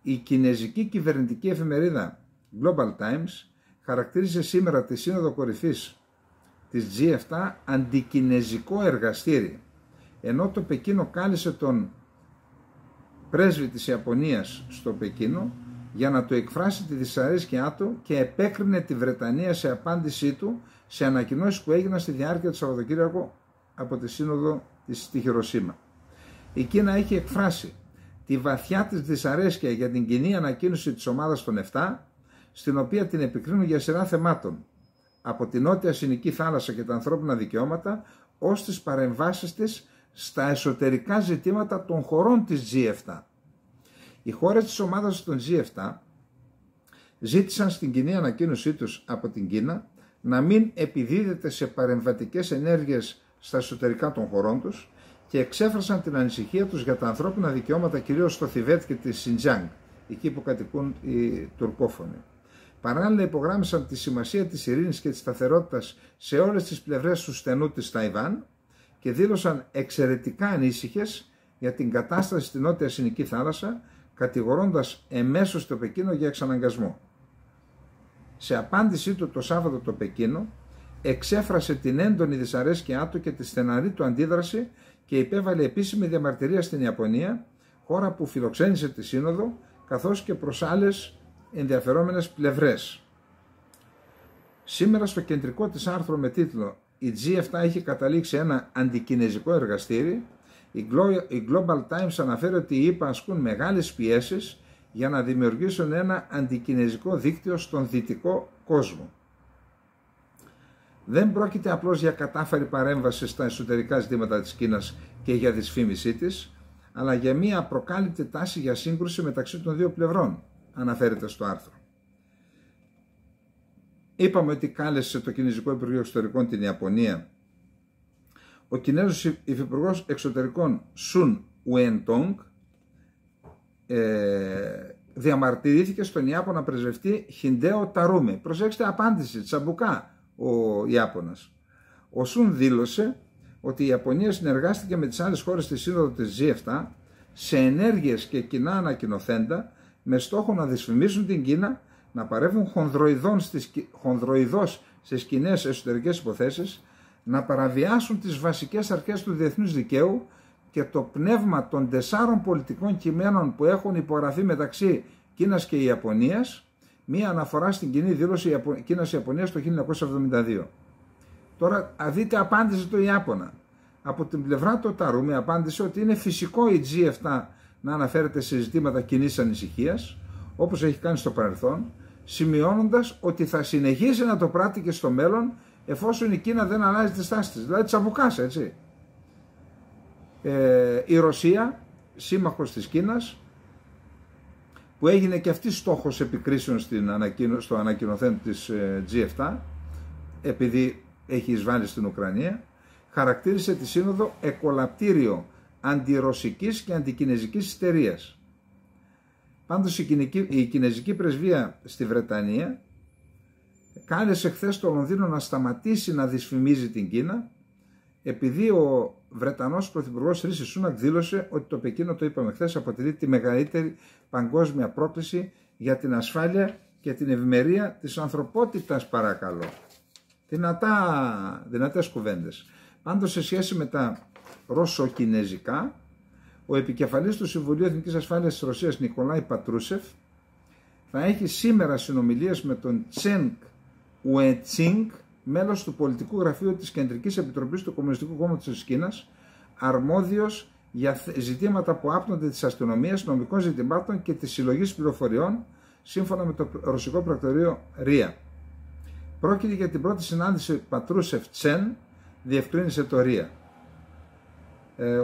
Η κινέζικη κυβερνητική εφημερίδα Global Times χαρακτήρισε σήμερα τη σύνοδο κορυφής της G7 αντικινεζικό εργαστήρι, ενώ το Πεκίνο κάλεσε τον πρέσβη της Ιαπωνίας στο Πεκίνο για να του εκφράσει τη δυσαρέσκειά του και επέκρινε τη Βρετανία σε απάντησή του σε ανακοινώσεις που έγιναν στη διάρκεια του Σαββατοκύριακου από τη σύνοδο στη Χιροσίμα. Η Κίνα έχει εκφράσει τη βαθιά της δυσαρέσκεια για την κοινή ανακοίνωση της ομάδας των 7, στην οποία την επικρίνουν για σειρά θεμάτων, από την Νότια Συνική Θάλασσα και τα ανθρώπινα δικαιώματα, ως τις παρεμβάσεις της στα εσωτερικά ζητήματα των χωρών της G7. Οι χώρες της ομάδας των G7 ζήτησαν στην κοινή ανακοίνωσή τους από την Κίνα να μην επιδίδεται σε παρεμβατικές ενέργειες στα εσωτερικά των χωρών τους και εξέφρασαν την ανησυχία τους για τα ανθρώπινα δικαιώματα, κυρίως στο Θιβέτ και τη Σιντζάνγκ, εκεί που κατοικούν οι τουρκόφωνοι. Παράλληλα υπογράμμισαν τη σημασία της ειρήνης και της σταθερότητας σε όλες τις πλευρές του στενού της Ταϊβάν και δήλωσαν εξαιρετικά ανήσυχες για την κατάσταση στη Νότια Συνική Θάλασσα, κατηγορώντας εμέσως το Πεκίνο για εξαναγκασμό. Σε απάντησή του το Σάββατο το Πεκίνο εξέφρασε την έντονη δυσαρέσκειά του και τη στεναρή του αντίδραση και υπέβαλε επίσημη διαμαρτυρία στην Ιαπωνία, χώρα που φιλοξένησε τη σύνοδο, καθώς και προς άλλες ενδιαφερόμενες πλευρές. Σήμερα στο κεντρικό της άρθρο με τίτλο «Η G7 έχει καταλήξει ένα αντικινεζικό εργαστήρι», Η Global Times αναφέρει ότι οι ΗΠΑ ασκούν μεγάλες πιέσεις για να δημιουργήσουν ένα αντικινεζικό δίκτυο στον δυτικό κόσμο. Δεν πρόκειται απλώς για κατάφερη παρέμβαση στα εσωτερικά ζητήματα της Κίνας και για δυσφήμισή της, αλλά για μια απροκάλυπτη τάση για σύγκρουση μεταξύ των δύο πλευρών, αναφέρεται στο άρθρο. Είπαμε ότι κάλεσε το Κινεζικό Υπουργείο Εξωτερικών την Ιαπωνία. Ο Κινέζος Υφυπουργός Εξωτερικών Σουν Ουεντόγκ διαμαρτυρήθηκε στον Ιάπωνα πρεσβευτή Χιντέο Ταρούμι. Προσέξτε, απάντηση, τσαμπουκά ο Ιάπωνας. Ο Σουν δήλωσε ότι η Ιαπωνία συνεργάστηκε με τις άλλες χώρες της Σύνοδο της G7 σε ενέργειες και κοινά ανακοινοθέντα με στόχο να δυσφημίσουν την Κίνα, να παρεύουν χονδροειδώς στις κοινές εσωτερικές υποθέσεις, να παραβιάσουν τις βασικές αρχές του διεθνούς δικαίου και το πνεύμα των 4 πολιτικών κειμένων που έχουν υπογραφεί μεταξύ Κίνας και Ιαπωνίας, μία αναφορά στην κοινή δήλωση Κίνας-Ιαπωνίας το 1972. Τώρα δείτε, απάντησε το Ιάπωνα. Από την πλευρά του Ταρούμι απάντησε ότι είναι φυσικό η G7 να αναφέρεται σε ζητήματα κοινής ανησυχίας, όπως έχει κάνει στο παρελθόν, σημειώνοντας ότι θα συνεχίσει να το πράττει και στο μέλλον, εφόσον η Κίνα δεν αλλάζει τη στάση της. Δηλαδή τσαμπουκάς, έτσι. Η Ρωσία, σύμμαχος της Κίνας, που έγινε και αυτή στόχος επικρίσεων στο ανακοινωθέν της G7, επειδή έχει εισβάλει στην Ουκρανία, χαρακτήρισε τη σύνοδο εκολαπτήριο αντιρωσικής και αντικινεζικής ιστερίας. Πάντως η κινεζική πρεσβεία στη Βρετανία κάλεσε χθες το Λονδίνο να σταματήσει να δυσφημίζει την Κίνα, επειδή ο Βρετανός Πρωθυπουργός Ρίση Σούνακ δήλωσε ότι το Πεκίνο, το είπαμε χθες, αποτελεί τη μεγαλύτερη παγκόσμια πρόκληση για την ασφάλεια και την ευημερία της ανθρωπότητας, παρακαλώ. Δυνατές κουβέντες. Πάντως, σε σχέση με τα ρωσοκινέζικα, ο επικεφαλής του Συμβουλίου Εθνικής Ασφάλειας της Ρωσίας, Νικολάη Πατρούσεφ, θα έχει σήμερα συνομιλίες με τον Τσενγκ Ουετσίνγκ, μέλος του πολιτικού γραφείου της Κεντρικής Επιτροπής του Κομμουνιστικού Κόμματος της Κίνας, αρμόδιος για ζητήματα που άπτονται της αστυνομίας, νομικών ζητημάτων και της συλλογής πληροφοριών, σύμφωνα με το ρωσικό πρακτορείο ΡΙΑ. Πρόκειται για την πρώτη συνάντηση Πατρούσεφ Τσεν, διευκρίνησε το ΡΙΑ.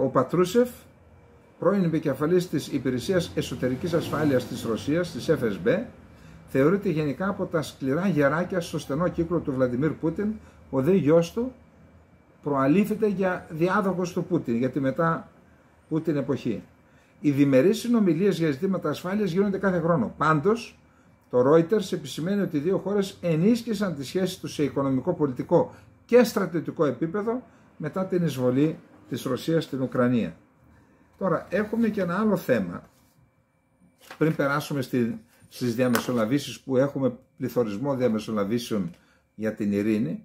Ο Πατρούσεφ, πρώην επικεφαλής της Υπηρεσίας Εσωτερικής Ασφάλειας της Ρωσίας, της FSB, θεωρείται γενικά από τα σκληρά γεράκια στο στενό κύκλο του Βλαντιμίρ Πούτιν. Ο δε γιος του προαλήφεται για διάδοχος του Πούτιν, για τη μετά Πούτιν εποχή. Οι διμερείς συνομιλίες για ζητήματα ασφάλειας γίνονται κάθε χρόνο. Πάντως, το Reuters επισημαίνει ότι οι δύο χώρες ενίσχυσαν τις σχέσεις τους σε οικονομικό, πολιτικό και στρατιωτικό επίπεδο μετά την εισβολή της Ρωσίας στην Ουκρανία. Τώρα, έχουμε και ένα άλλο θέμα, πριν περάσουμε στις διαμεσολαβήσεις, που έχουμε πληθωρισμό διαμεσολαβήσεων για την ειρήνη.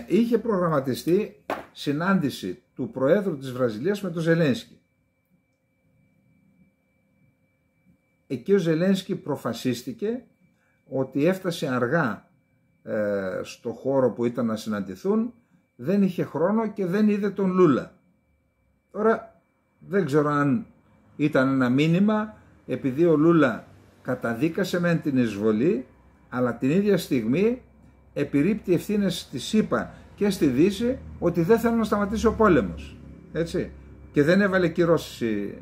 Είχε προγραμματιστεί συνάντηση του Προέδρου της Βραζιλίας με τον Ζελένσκι. Εκεί ο Ζελένσκι προφασίστηκε ότι έφτασε αργά στο χώρο που ήταν να συναντηθούν, δεν είχε χρόνο και δεν είδε τον Λούλα. Τώρα δεν ξέρω αν ήταν ένα μήνυμα, επειδή ο Λούλα καταδίκασε μεν την εισβολή, αλλά την ίδια στιγμή επιρρύπτει ευθύνες στη ΣΥΠΑ και στη Δύση ότι δεν θέλουν να σταματήσει ο πόλεμος. Έτσι. Και δεν έβαλε κυρώσεις.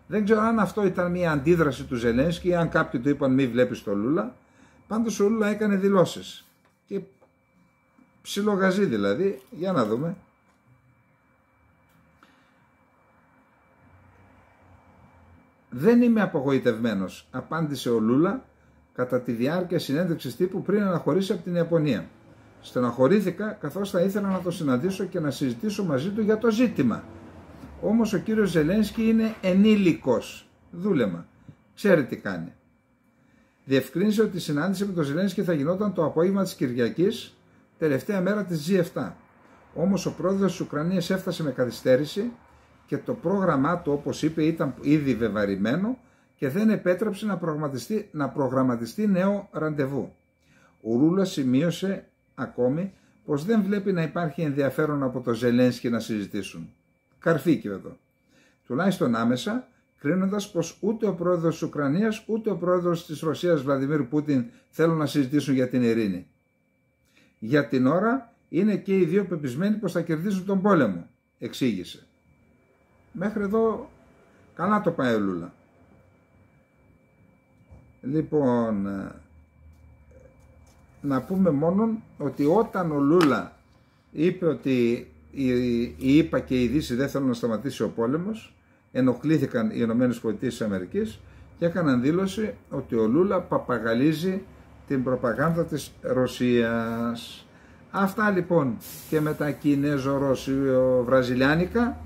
Δεν ξέρω αν αυτό ήταν μια αντίδραση του Ζελένσκι ή αν κάποιοι του είπαν μη βλέπεις το Λούλα. Πάντως ο Λούλα έκανε δηλώσεις. Και ψιλογαζί δηλαδή. Για να δούμε. «Δεν είμαι απογοητευμένος», απάντησε ο Λούλα κατά τη διάρκεια συνέντευξης τύπου πριν αναχωρήσει από την Ιαπωνία. «Στεναχωρήθηκα καθώς θα ήθελα να το συναντήσω και να συζητήσω μαζί του για το ζήτημα. Όμως ο κύριος Ζελένσκι είναι ενήλικος. Δούλεμα. Ξέρει τι κάνει». Διευκρίνησε ότι η συνάντηση με τον Ζελένσκι θα γινόταν το απόγευμα της Κυριακής, τελευταία μέρα της G7. Όμως ο πρόεδρος της Ουκρανίας έφτασε με καθυστέρηση και το πρόγραμμά του, όπως είπε, ήταν ήδη βεβαρημένο και δεν επέτρεψε να προγραμματιστεί νέο ραντεβού. Ο Ρούλα σημείωσε ακόμη πως δεν βλέπει να υπάρχει ενδιαφέρον από το Ζελένσκι να συζητήσουν. Καρφίκιο εδώ. τουλάχιστον άμεσα, κρίνοντας πως ούτε ο πρόεδρος της Ουκρανίας ούτε ο πρόεδρος της Ρωσίας Βλαντιμίρ Πούτιν θέλουν να συζητήσουν για την ειρήνη. Για την ώρα είναι και οι δύο πεπισμένοι πως θα κερδίσουν τον πόλεμο, εξήγησε. Μέχρι εδώ καλά το πάει ο Λούλα. Λοιπόν, να πούμε μόνον ότι όταν ο Λούλα είπε ότι οι ΗΠΑ και οι Δύση δεν θέλουν να σταματήσει ο πόλεμος, ενοχλήθηκαν οι ΗΠΑ και έκαναν δήλωση ότι ο Λούλα παπαγαλίζει την προπαγάνδα της Ρωσίας. Αυτά λοιπόν και με τα κινέζο-ρώσιο-βραζιλιάνικα.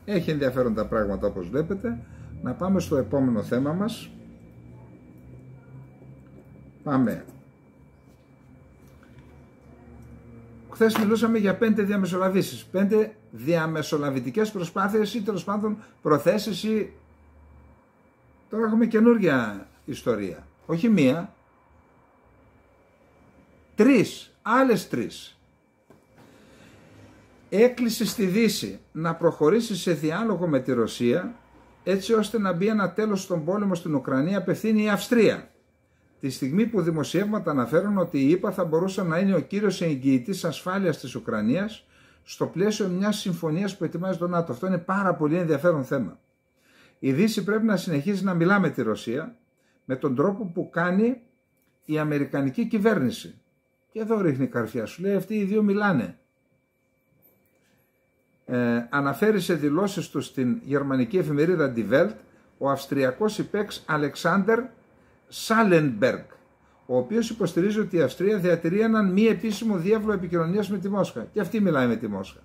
Έχει ενδιαφέροντα πράγματα όπως βλέπετε. Να πάμε στο επόμενο θέμα μας. Πάμε. Χθες μιλούσαμε για 5 διαμεσολαβήσεις, 5 διαμεσολαβητικές προσπάθειες ή τέλος πάντων προθέσεις ή... Τώρα έχουμε καινούργια ιστορία. Όχι μία, 3, άλλες 3. Έκλεισε στη Δύση να προχωρήσει σε διάλογο με τη Ρωσία έτσι ώστε να μπει ένα τέλος στον πόλεμο στην Ουκρανία, απευθύνει η Αυστρία. Τη στιγμή που δημοσιεύματα αναφέρουν ότι η ΗΠΑ θα μπορούσαν να είναι ο κύριος εγγυητής ασφάλειας της Ουκρανίας στο πλαίσιο μιας συμφωνίας που ετοιμάζει το ΝΑΤΟ. Αυτό είναι πάρα πολύ ενδιαφέρον θέμα. Η Δύση πρέπει να συνεχίζει να μιλά με τη Ρωσία με τον τρόπο που κάνει η Αμερικανική κυβέρνηση. Και εδώ ρίχνει καρφιά, σου λέει αυτοί οι δύο μιλάνε. Αναφέρει σε δηλώσεις του στην γερμανική εφημερίδα Die Welt ο αυστριακός υπέξ Αλεξάντερ Σάλενμπεργκ, ο οποίος υποστηρίζει ότι η Αυστρία διατηρεί έναν μη επίσημο διάβλο επικοινωνίας με τη Μόσχα. Και αυτή μιλάει με τη Μόσχα.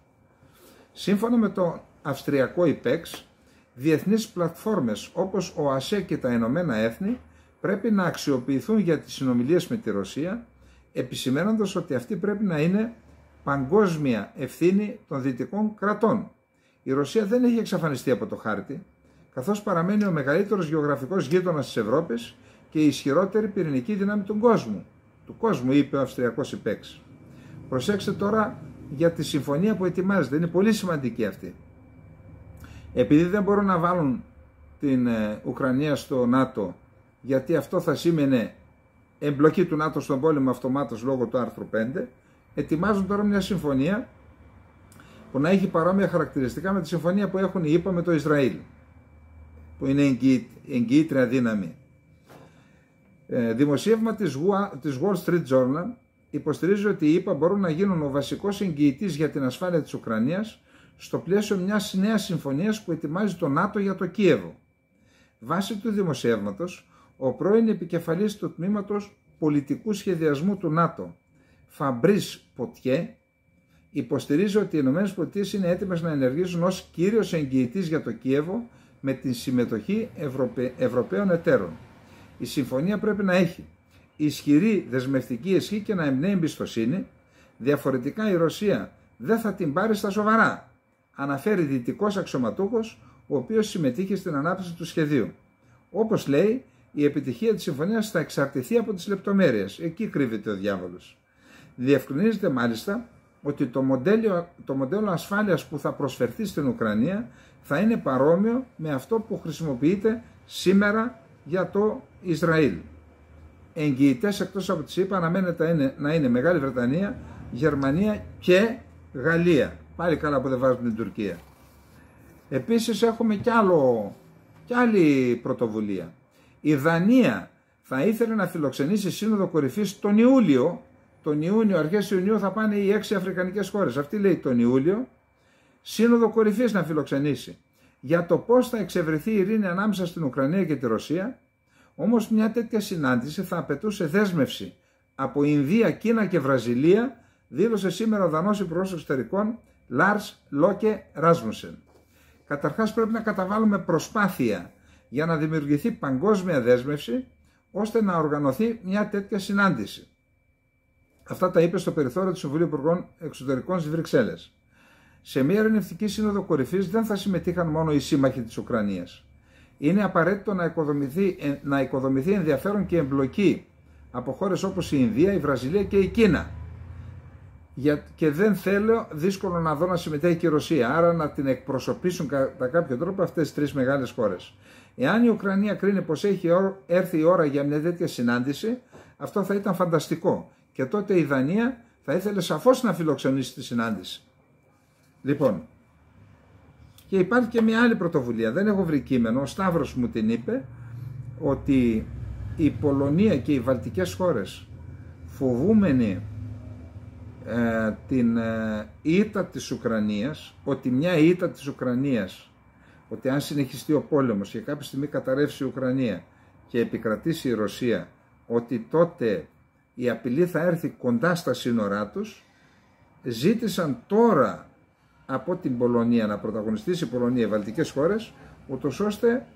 Σύμφωνα με το αυστριακό υπέξ, διεθνείς πλατφόρμες όπως ο ΑΣΕ και τα Ηνωμένα Έθνη πρέπει να αξιοποιηθούν για τις συνομιλίες με τη Ρωσία, επισημαίνοντας ότι αυτή πρέπει να είναι παγκόσμια ευθύνη των δυτικών κρατών. Η Ρωσία δεν έχει εξαφανιστεί από το χάρτη, καθώς παραμένει ο μεγαλύτερος γεωγραφικός γείτονας της Ευρώπης και η ισχυρότερη πυρηνική δύναμη του κόσμου, είπε ο αυστριακός υπέξ. Προσέξτε τώρα για τη συμφωνία που ετοιμάζεται, είναι πολύ σημαντική αυτή. Επειδή δεν μπορούν να βάλουν την Ουκρανία στο ΝΑΤΟ, γιατί αυτό θα σήμαινε εμπλοκή του ΝΑΤΟ στον πόλεμο αυτομάτως λόγω του άρθρου 5, ετοιμάζουν τώρα μια συμφωνία που να έχει παρόμοια χαρακτηριστικά με τη συμφωνία που έχουν οι ΗΠΑ με το Ισραήλ, που είναι εγγυήτρια δύναμη. Δημοσίευμα της Wall Street Journal υποστηρίζει ότι οι ΗΠΑ μπορούν να γίνουν ο βασικός εγγυητής για την ασφάλεια της Ουκρανίας στο πλαίσιο μιας νέας συμφωνίας που ετοιμάζει το ΝΑΤΟ για το Κίεβο. Βάσει του δημοσιεύματος, ο πρώην επικεφαλής του τμήματος πολιτικού σχεδιασμού του ΝΑΤΟ, Φαμπρίς Ποτιέ, υποστηρίζει ότι οι ΗΠΑ είναι έτοιμες να ενεργήσουν ως κύριος εγγυητής για το Κίεβο με τη συμμετοχή Ευρωπαίων εταίρων. Η συμφωνία πρέπει να έχει ισχυρή δεσμευτική ισχύ και να εμπνέει εμπιστοσύνη, διαφορετικά η Ρωσία δεν θα την πάρει στα σοβαρά, αναφέρει δυτικός αξιωματούχος, ο οποίος συμμετείχε στην ανάπτυξη του σχεδίου. Όπως λέει, η επιτυχία της συμφωνίας θα εξαρτηθεί από τις λεπτομέρειες. Εκεί κρύβεται ο διάβολος. Διευκρινίζεται μάλιστα ότι το μοντέλο ασφάλειας που θα προσφερθεί στην Ουκρανία θα είναι παρόμοιο με αυτό που χρησιμοποιείται σήμερα για το Ισραήλ. Εγγυητές εκτός από τις ΗΠΑ αναμένεται να είναι Μεγάλη Βρετανία, Γερμανία και Γαλλία. Πάλι καλά που δεν βάζουν την Τουρκία. Επίσης έχουμε κι άλλη πρωτοβουλία. Η Δανία θα ήθελε να φιλοξενήσει σύνοδο κορυφής τον Ιούλιο. Τον Ιούνιο, αρχές Ιουνίου θα πάνε οι 6 αφρικανικές χώρες. Αυτή λέει τον Ιούλιο. Σύνοδο κορυφής να φιλοξενήσει. Για το πώς θα εξευρεθεί η ειρήνη ανάμεσα στην Ουκρανία και τη Ρωσία. Όμως μια τέτοια συνάντηση θα απαιτούσε δέσμευση από Ινδία, Κίνα και Βραζιλία, δήλωσε σήμερα ο Δανός Υπουργός Εξωτερικών Λάρς Λόκε Ράσμουσεν. Καταρχάς πρέπει να καταβάλουμε προσπάθεια για να δημιουργηθεί παγκόσμια δέσμευση ώστε να οργανωθεί μια τέτοια συνάντηση. Αυτά τα είπε στο περιθώριο του Συμβουλίου Υπουργών Εξωτερικών στις Βρυξέλλες. Σε μια ειρηνευτική σύνοδο κορυφής δεν θα συμμετείχαν μόνο οι σύμμαχοι της Ουκρανίας. Είναι απαραίτητο να οικοδομηθεί ενδιαφέρον και εμπλοκή από χώρες όπως η Ινδία, η Βραζιλία και η Κίνα. και δεν θέλω δύσκολο να δω να συμμετέχει και η Ρωσία, άρα να την εκπροσωπήσουν κατά κάποιο τρόπο αυτές τις τρεις μεγάλες χώρες. Εάν η Ουκρανία κρίνει πως έχει έρθει η ώρα για μια τέτοια συνάντηση, αυτό θα ήταν φανταστικό και τότε η Δανία θα ήθελε σαφώς να φιλοξενήσει τη συνάντηση. Λοιπόν, και υπάρχει και μια άλλη πρωτοβουλία, δεν έχω βρει κείμενο, ο Σταύρος μου την είπε, ότι η Πολωνία και οι βαλτικές χώρες, φοβούμενοι την ήττα της Ουκρανίας, ότι μια ήττα της Ουκρανίας, ότι αν συνεχιστεί ο πόλεμος και κάποια στιγμή καταρρεύσει η Ουκρανία και επικρατήσει η Ρωσία, ότι τότε η απειλή θα έρθει κοντά στα σύνορά τους, ζήτησαν τώρα από την Πολωνία να πρωταγωνιστήσει η Πολωνία, οι βαλτικές χώρες, ούτως ώστε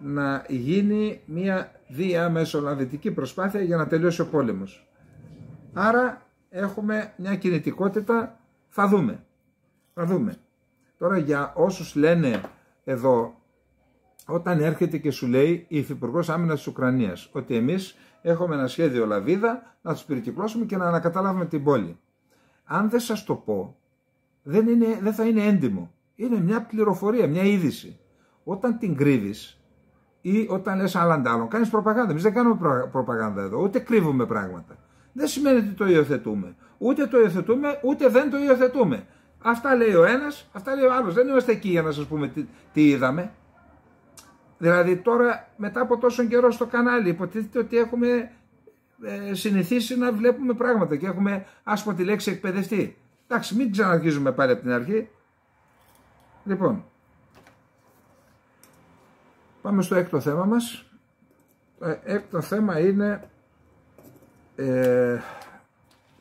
να γίνει μια διαμεσολαβητική προσπάθεια για να τελειώσει ο πόλεμος. Άρα έχουμε μια κινητικότητα, θα δούμε. Τώρα για όσους λένε εδώ, όταν έρχεται και σου λέει η Υφυπουργός Άμυνας της Ουκρανίας, ότι εμείς έχουμε ένα σχέδιο λαβίδα να τους περικυκλώσουμε και να ανακαταλάβουμε την πόλη. Αν δεν σας το πω, δεν θα είναι έντιμο. Είναι μια πληροφορία, μια είδηση. Όταν την κρύβεις ή όταν λες άλλον, κάνεις προπαγάνδα. Εμείς δεν κάνουμε προπαγάνδα εδώ, ούτε κρύβουμε πράγματα. Δεν σημαίνει ότι το υιοθετούμε. Ούτε το υιοθετούμε, ούτε δεν το υιοθετούμε. Αυτά λέει ο ένας, αυτά λέει ο άλλος. Δεν είμαστε εκεί για να σας πούμε τι είδαμε. Δηλαδή τώρα μετά από τόσο καιρό στο κανάλι υποτίθεται ότι έχουμε συνηθίσει να βλέπουμε πράγματα και έχουμε, ας πω τη λέξη, εκπαιδευτεί. Εντάξει, μην ξαναρχίζουμε πάλι από την αρχή. Λοιπόν, πάμε στο έκτο θέμα μας. Το έκτο θέμα είναι,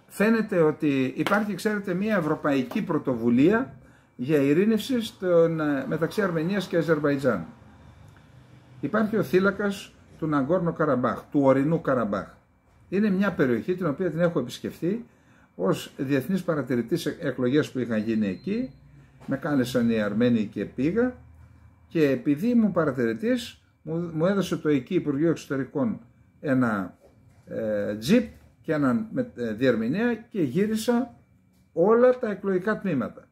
φαίνεται ότι υπάρχει, ξέρετε, μια ευρωπαϊκή πρωτοβουλία για ειρήνευση μεταξύ Αρμενίας και Αζερβαϊτζάν. Υπάρχει ο θύλακας του Ναγκόρνο Καραμπάχ, του ορεινού Καραμπάχ. Είναι μια περιοχή την οποία την έχω επισκεφτεί ως διεθνής παρατηρητής εκλογές που είχαν γίνει εκεί. Με κάλεσαν οι Αρμένοι και πήγα, και επειδή ήμουν παρατηρητής μου έδωσε το εκεί Υπουργείο Εξωτερικών ένα τζιπ και έναν διερμηνέα και γύρισα όλα τα εκλογικά τμήματα.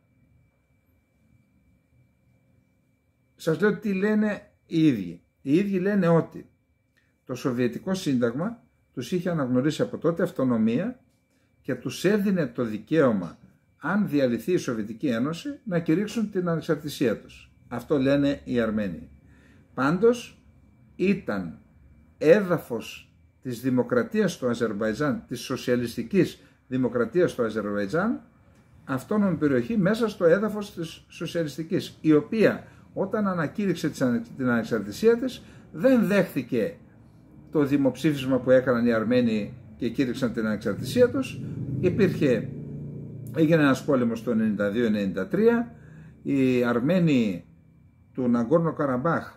Σας λέω τι λένε οι ίδιοι. Οι ίδιοι λένε ότι το Σοβιετικό Σύνταγμα τους είχε αναγνωρίσει από τότε αυτονομία και τους έδινε το δικαίωμα, αν διαλυθεί η Σοβιετική Ένωση, να κηρύξουν την ανεξαρτησία τους. Αυτό λένε οι Αρμένοι. Πάντως ήταν έδαφος της δημοκρατίας του Αζερβαϊτζάν, της σοσιαλιστικής δημοκρατίας του Αζερβαϊτζάν, αυτόνομη περιοχή μέσα στο έδαφος της σοσιαλιστικής, η οποία όταν ανακήρυξε την ανεξαρτησία της δεν δέχθηκε το δημοψήφισμα που έκαναν οι Αρμένοι και κήρυξαν την ανεξαρτησία τους. Έγινε ένας πόλεμος το 92-93, οι Αρμένοι του Ναγκόρνο Καραμπάχ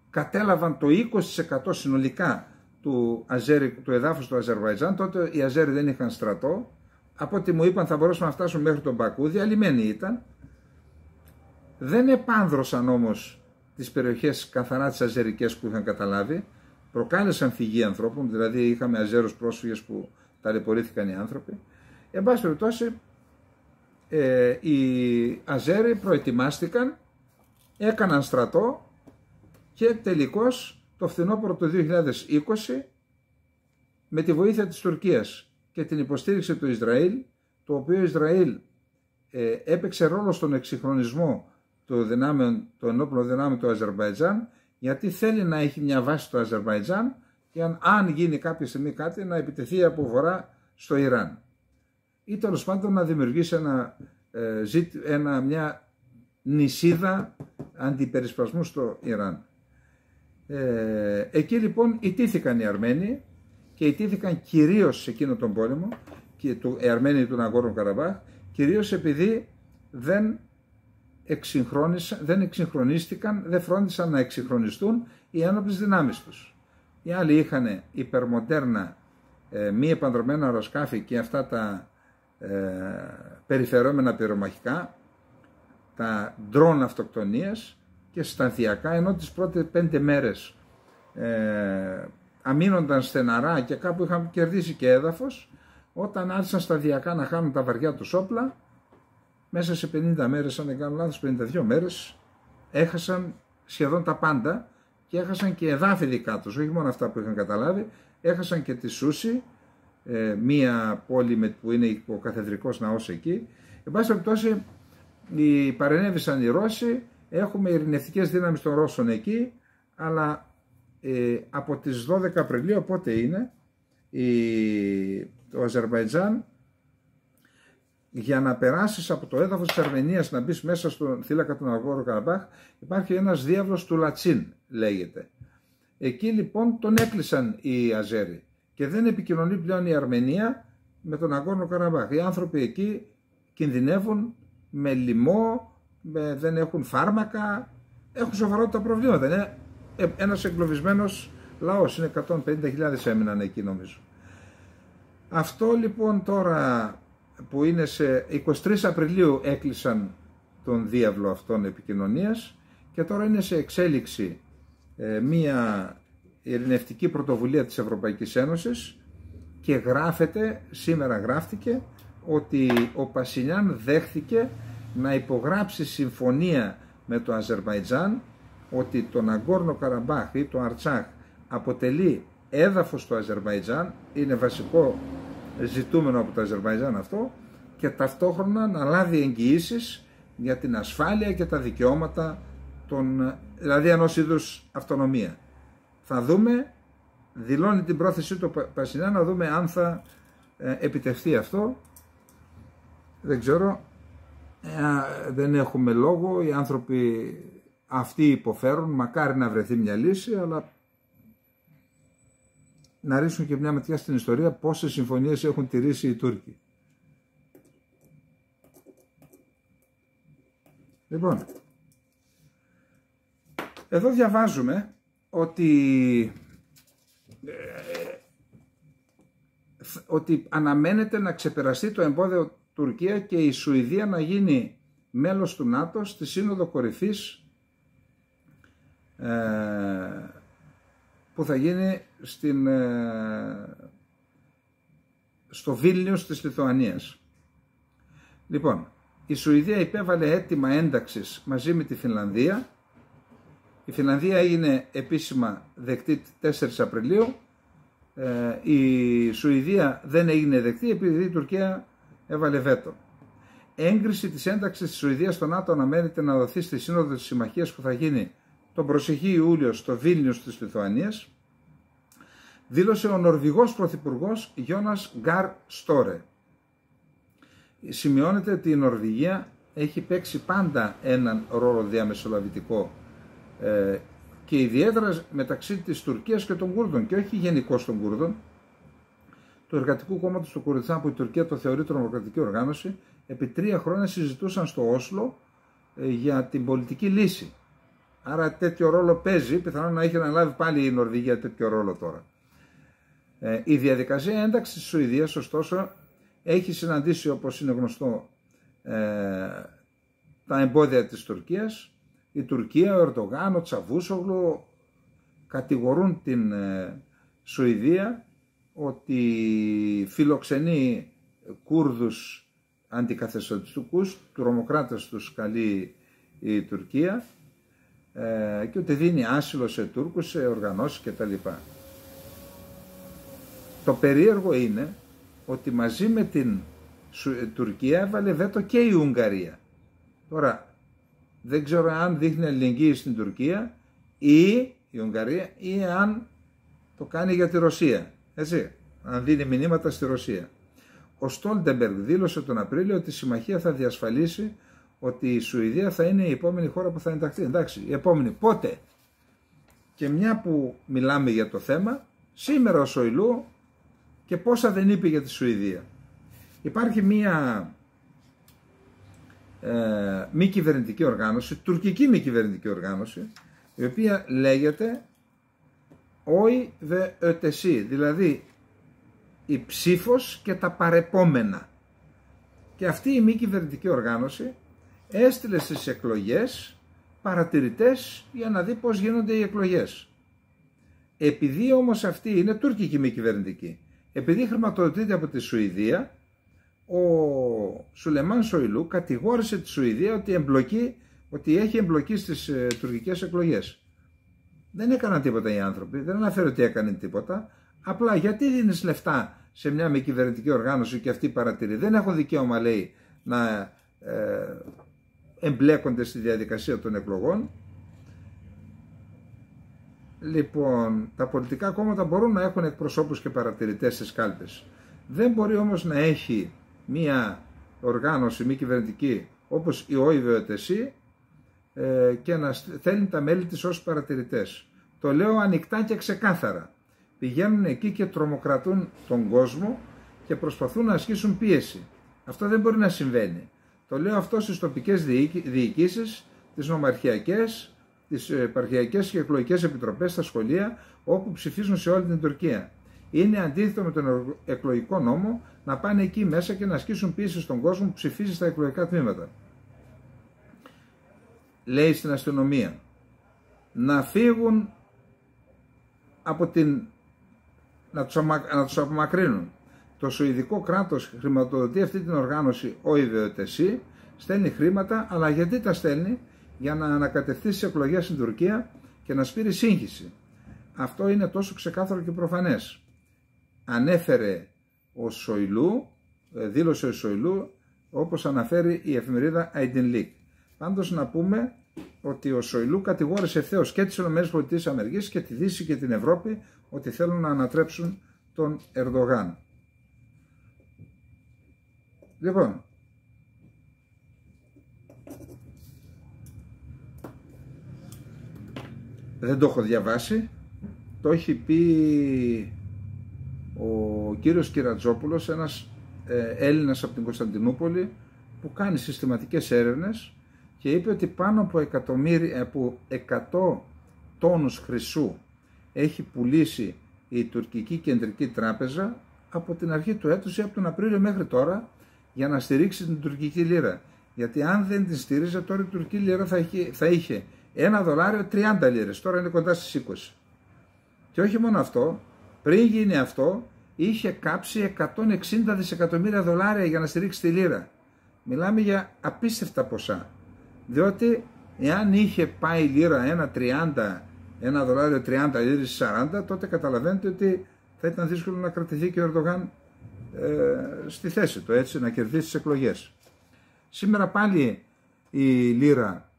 κατέλαβαν το 20% συνολικά του εδάφους του Αζερβαϊτζάν. Τότε οι Αζέροι δεν είχαν στρατό, από ό,τι μου είπαν θα μπορούσαν να φτάσουν μέχρι τον Μπακού, διαλυμένοι ήταν. Δεν επάνδρωσαν όμως τις περιοχές καθαρά τις αζερικές που είχαν καταλάβει, προκάλεσαν φυγή ανθρώπων, δηλαδή είχαμε Αζέρους πρόσφυγες που ταλαιπωρήθηκαν οι άνθρωποι. Εν πάση περιπτώσει, οι Αζέροι προετοιμάστηκαν, έκαναν στρατό και τελικώς το φθινόπωρο του 2020, με τη βοήθεια της Τουρκίας και την υποστήριξη του Ισραήλ, το οποίο Ισραήλ έπαιξε ρόλο στον εξυγχρονισμό των ενόπλων δυνάμεων του Αζερβαϊτζάν, γιατί θέλει να έχει μια βάση στο Αζερβαϊτζάν και αν γίνει κάποια στιγμή κάτι να επιτεθεί από βορρά στο Ιράν, ή τέλος πάντων να δημιουργήσει μια νησίδα αντιπερισπασμού στο Ιράν. Εκεί λοιπόν ιτήθηκαν οι Αρμένοι, και ιτήθηκαν κυρίως σε εκείνο τον πόλεμο, και οι Αρμένοι του Ναγκόρνο Καραμπάχ, κυρίως επειδή δεν εξυγχρονίστηκαν, δεν φρόντισαν να εξυγχρονιστούν οι ένοπλες δυνάμεις τους. Οι άλλοι είχαν υπερμοντέρνα μη επανδρομένα αεροσκάφη και αυτά τα περιφερόμενα πυρομαχικά, τα ντρόν αυτοκτονίας και σταθιακά, ενώ τις πρώτες 5 μέρες αμήνονταν στεναρά και κάπου είχαν κερδίσει και έδαφος, όταν άρχισαν σταδιακά να χάνουν τα βαριά τους όπλα, μέσα σε 50 μέρες, αν δεν κάνω λάθος, 52 μέρες, έχασαν σχεδόν τα πάντα και έχασαν και εδάφη δικά τους, όχι μόνο αυτά που είχαν καταλάβει, έχασαν και τη Σούση, μία πόλη που είναι ο καθεδρικός ναός εκεί. Εν πάση περιπτώσει, παρενέβησαν οι Ρώσοι, έχουμε ειρηνευτικές δύναμεις των Ρώσων εκεί, αλλά από τις 12 Απριλίου, πότε είναι, το Αζερβαϊτζάν, για να περάσεις από το έδαφος της Αρμενίας να μπεις μέσα στον θύλακα του Ναγκόρνο Καραμπάχ, υπάρχει ένας διάβλος του Λατσίν, λέγεται. Εκεί λοιπόν τον έκλεισαν οι Αζέροι και δεν επικοινωνεί πλέον η Αρμενία με τον Ναγκόρνο Καραμπάχ. Οι άνθρωποι εκεί κινδυνεύουν με λοιμό, δεν έχουν φάρμακα, έχουν σοβαρότητα προβλήματα. Είναι ένας εγκλωβισμένος λαός, είναι 150.000 έμειναν εκεί νομίζω. Αυτό λοιπόν τώρα που είναι σε 23 Απριλίου έκλεισαν τον διάβλο αυτών επικοινωνίας και τώρα είναι σε εξέλιξη μία ειρηνευτική πρωτοβουλία της Ευρωπαϊκής Ένωσης και γράφεται, σήμερα γράφτηκε, ότι ο Πασινιάν δέχθηκε να υπογράψει συμφωνία με το Αζερβαϊτζάν ότι το Ναγκόρνο Καραμπάχ ή το Αρτσάχ αποτελεί έδαφος του Αζερβαϊτζάν, είναι βασικό ζητούμενο από το Αζερβαϊτζάν αυτό, και ταυτόχρονα να λάβει εγγυήσεις για την ασφάλεια και τα δικαιώματα δηλαδή ενός είδους αυτονομία. Θα δούμε, δηλώνει την πρόθεσή του Πασινιάν, να δούμε αν θα επιτευχθεί αυτό. Δεν ξέρω, δεν έχουμε λόγο, οι άνθρωποι αυτοί υποφέρουν, μακάρι να βρεθεί μια λύση, αλλά να ρίξουν και μια ματιά στην ιστορία πόσες συμφωνίες έχουν τηρήσει οι Τούρκοι. Λοιπόν, εδώ διαβάζουμε ότι αναμένεται να ξεπεραστεί το εμπόδιο Τουρκία και η Σουηδία να γίνει μέλος του ΝΑΤΟ στη Σύνοδο Κορυφής που θα γίνει στο Βίλνιους της Λιθουανίας. Λοιπόν, η Σουηδία υπέβαλε αίτημα ένταξης μαζί με τη Φινλανδία. Η Φινλανδία έγινε επίσημα δεκτή 4 Απριλίου. Η Σουηδία δεν έγινε δεκτή επειδή η Τουρκία έβαλε βέτο. Έγκριση της ένταξης της Σουηδίας στο ΝΑΤΟ αναμένεται να δοθεί στη Σύνοδο της Συμμαχίας που θα γίνει τον προσεχή Ιούλιο στο Βίλνιους της Λιθουανίας, δήλωσε ο Νορβηγός Πρωθυπουργός Γιόνας Γκάρ Στόρε. Σημειώνεται ότι η Νορβηγία έχει παίξει πάντα έναν ρόλο διαμεσολαβητικό και ιδιαίτερα μεταξύ της Τουρκίας και των Κούρδων και όχι γενικώς των Κούρδων, του Εργατικού Κόμματος του Κουρδιστάν, που η Τουρκία το θεωρεί τρομοκρατική οργάνωση. Επί 3 χρόνια συζητούσαν στο Όσλο για την πολιτική λύση. Άρα τέτοιο ρόλο παίζει, πιθανόν να έχει αναλάβει πάλι η Νορβηγία τέτοιο ρόλο τώρα. Η διαδικασία ένταξης της Σουηδίας, ωστόσο, έχει συναντήσει, όπως είναι γνωστό, τα εμπόδια της Τουρκίας. Η Τουρκία, ο Ερντογάν, ο Τσαβούσογλου κατηγορούν την Σουηδία ότι φιλοξενεί Κούρδους αντικαθεστωτικούς, τρομοκράτες τους καλεί η Τουρκία, και ότι δίνει άσυλο σε Τούρκους, σε οργανώσεις κτλ. Το περίεργο είναι ότι μαζί με την Τουρκία έβαλε βέτο και η Ουγγαρία. Τώρα δεν ξέρω αν δείχνει αλληλεγγύη στην Τουρκία ή η Ουγγαρία ή αν το κάνει για τη Ρωσία, έτσι, αν δίνει μηνύματα στη Ρωσία. Ο Στόλτεμπεργκ δήλωσε τον Απρίλιο ότι η συμμαχία θα διασφαλίσει ότι η Σουηδία θα είναι η επόμενη χώρα που θα ενταχθεί. Εντάξει, η επόμενη πότε? Και μια που μιλάμε για το θέμα, σήμερα ο Σοηλού και πόσα δεν είπε για τη Σουηδία. Υπάρχει μια μη κυβερνητική οργάνωση, τουρκική μη κυβερνητική οργάνωση, η οποία λέγεται OIVETC, δηλαδή η ψήφος και τα παρεπόμενα. Και αυτή η μη κυβερνητική οργάνωση έστειλε στις εκλογές παρατηρητές για να δει πώς γίνονται οι εκλογές. Επειδή όμως αυτή είναι τουρκική μη κυβερνητική επειδή χρηματοδοτείται από τη Σουηδία, ο Σουλεμάν Σοϊλού κατηγόρησε τη Σουηδία ότι έχει εμπλοκή στις τουρκικές εκλογές. Δεν έκαναν τίποτα οι άνθρωποι, δεν αναφέρει ότι έκανε τίποτα. Απλά γιατί δίνεις λεφτά σε μια μη κυβερνητική οργάνωση και αυτή παρατηρεί? Δεν έχουν δικαίωμα, λέει, να εμπλέκονται στη διαδικασία των εκλογών. Λοιπόν, τα πολιτικά κόμματα μπορούν να έχουν εκπροσώπους και παρατηρητές στις κάλπες. Δεν μπορεί όμως να έχει μια οργάνωση μη κυβερνητική όπως η ΟΗΒΕΤΕΣΥ και να θέλει τα μέλη της ως παρατηρητές. Το λέω ανοιχτά και ξεκάθαρα. Πηγαίνουν εκεί και τρομοκρατούν τον κόσμο και προσπαθούν να ασκήσουν πίεση. Αυτό δεν μπορεί να συμβαίνει. Το λέω αυτό στις τοπικές διοικήσεις, τις νομαρχιακές, τις επαρχιακές και εκλογικές επιτροπές, στα σχολεία, όπου ψηφίζουν σε όλη την Τουρκία. Είναι αντίθετο με τον εκλογικό νόμο να πάνε εκεί μέσα και να ασκήσουν πίεση στον κόσμο που ψηφίζει στα εκλογικά τμήματα. Λέει στην αστυνομία να φύγουν να τους απομακρύνουν. Το Σουηδικό κράτος χρηματοδοτεί αυτή την οργάνωση ΟΗΒΕΤΕΣΥ, στέλνει χρήματα, αλλά γιατί τα στέλνει? Για να ανακατευτεί στις εκλογές στην Τουρκία και να σπείρει σύγχυση. Αυτό είναι τόσο ξεκάθαρο και προφανές. Ανέφερε ο Σοϊλού, δήλωσε ο Σοϊλού, όπως αναφέρει η εφημερίδα Aydınlık. Πάντως να πούμε ότι ο Σοϊλού κατηγόρησε ευθέως και τις ΗΠΑ και τη Δύση και την Ευρώπη ότι θέλουν να ανατρέψουν τον Ερντογάν. Λοιπόν, δεν το έχω διαβάσει, το έχει πει ο κύριος Κυρατζόπουλος, ένας Έλληνας από την Κωνσταντινούπολη που κάνει συστηματικές έρευνες, και είπε ότι πάνω από 100 τόνους χρυσού έχει πουλήσει η Τουρκική Κεντρική Τράπεζα από την αρχή του έτους ή από τον Απρίλιο μέχρι τώρα για να στηρίξει την τουρκική λίρα. Γιατί αν δεν την στήριζε, τώρα η τουρκική λίρα θα είχε $1 30 λίρες, τώρα είναι κοντά στις 20. Και όχι μόνο αυτό, πριν γίνει αυτό είχε κάψει 160 δισεκατομμύρια δολάρια για να στηρίξει τη λίρα. Μιλάμε για απίστευτα ποσά. Διότι εάν είχε πάει η λίρα $1 30 λίρες 40, τότε καταλαβαίνετε ότι θα ήταν δύσκολο να κρατηθεί και ο Ερντογάν στη θέση του, έτσι, να κερδίσει τις εκλογές. Σήμερα πάλι η λίρα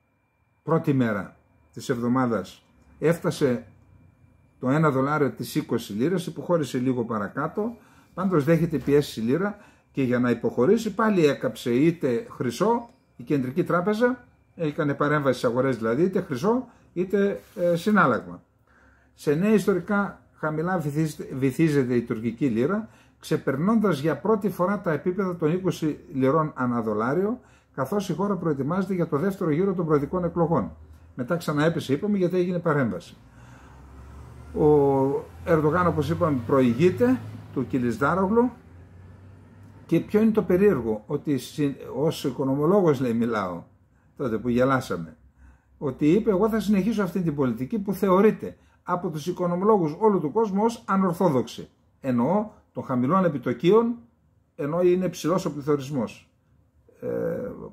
πρώτη μέρα της εβδομάδας έφτασε το $1 τις 20 λίρες, υποχώρησε λίγο παρακάτω, πάντως δέχεται πιέσει η λίρα και για να υποχωρήσει πάλι έκαψε είτε χρυσό, η Κεντρική Τράπεζα έκανε παρέμβαση στις αγορές, δηλαδή είτε χρυσό είτε συνάλλαγμα. Σε νέα ιστορικά χαμηλά βυθίζεται η τουρκική λίρα, ξεπερνώντας για πρώτη φορά τα επίπεδα των 20 λιρών ανά δολάριο, καθώς η χώρα προετοιμάζεται για το δεύτερο γύρο των προεδρικών εκλογών. Μετά ξαναέπεσε, είπαμε, γιατί έγινε παρέμβαση. Ο Ερντογάν, όπως είπαμε, προηγείται του Κιλισδάρογλου. Και ποιο είναι το περίεργο? Ότι ως οικονομολόγος, λέει, μιλάω, τότε που γελάσαμε, ότι είπε εγώ θα συνεχίσω αυτή την πολιτική που θεωρείται από τους οικονομολόγους όλου του κόσμου ως ανορθόδοξη. Εννοώ των χαμηλών επιτοκίων, ενώ είναι ψηλός ο πληθωρισμός.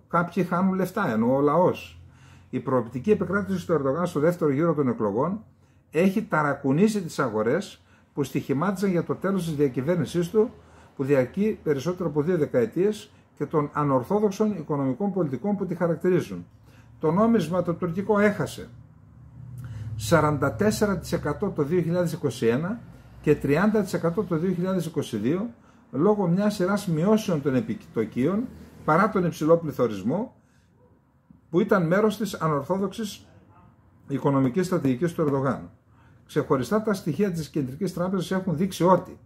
Κάποιοι χάνουν λεφτά, εννοώ ο λαός. Η προοπτική επικράτηση του Ερντογάν στο δεύτερο γύρο των εκλογών έχει ταρακουνήσει τις αγορές που στοιχημάτιζαν για το τέλος της διακυβέρνησής του, που διαρκεί περισσότερο από 2 δεκαετίες, και των ανορθόδοξων οικονομικών πολιτικών που τη χαρακτηρίζουν. Το νόμισμα το τουρκικό έχασε 44% το 2021 και 30% το 2022 λόγω μιας σειράς μειώσεων των επιτοκίων παρά τον υψηλό πληθωρισμό, που ήταν μέρος της ανορθόδοξης οικονομικής στρατηγικής του Ερντογάν. Ξεχωριστά τα στοιχεία της Κεντρικής Τράπεζας έχουν δείξει ότι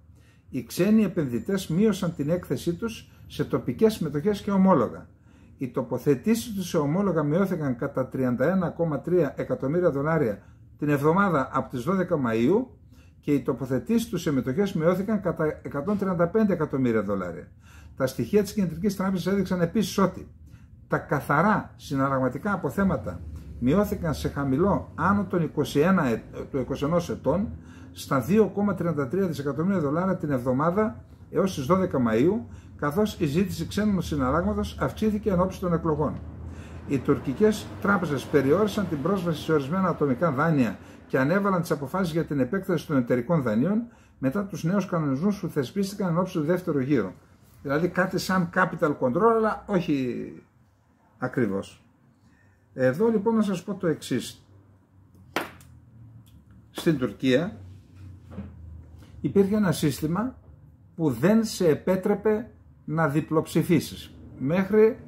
οι ξένοι επενδυτές μείωσαν την έκθεσή τους σε τοπικές μετοχές και ομόλογα. Οι τοποθετήσεις τους σε ομόλογα μειώθηκαν κατά 31,3 εκατομμύρια δολάρια την εβδομάδα από τις 12 Μαΐου και οι τοποθετήσεις τους σε μετοχές μειώθηκαν κατά 135 εκατομμύρια δολάρια. Τα στοιχεία της Κεντρικής Τράπεζας έδειξαν επίσης ότι τα καθαρά συναλλαγματικά αποθέματα μειώθηκαν σε χαμηλό άνω των 21 ετών, στα 2,33 δισεκατομμύρια δολάρια την εβδομάδα έως τις 12 Μαΐου, καθώς η ζήτηση ξένων συναλλάγματος αυξήθηκε εν ώψη των εκλογών. Οι τουρκικές τράπεζες περιόρισαν την πρόσβαση σε ορισμένα ατομικά δάνεια και ανέβαλαν τις αποφάσεις για την επέκταση των εταιρικών δανείων μετά τους νέους κανονισμούς που θεσπίστηκαν εν ώψη του δεύτερου γύρου. Δηλαδή κάτι σαν capital control, αλλά όχι ακριβώς. Εδώ λοιπόν να σας πω το εξής. Στην Τουρκία υπήρχε ένα σύστημα που δεν σε επέτρεπε να διπλοψηφίσεις μέχρι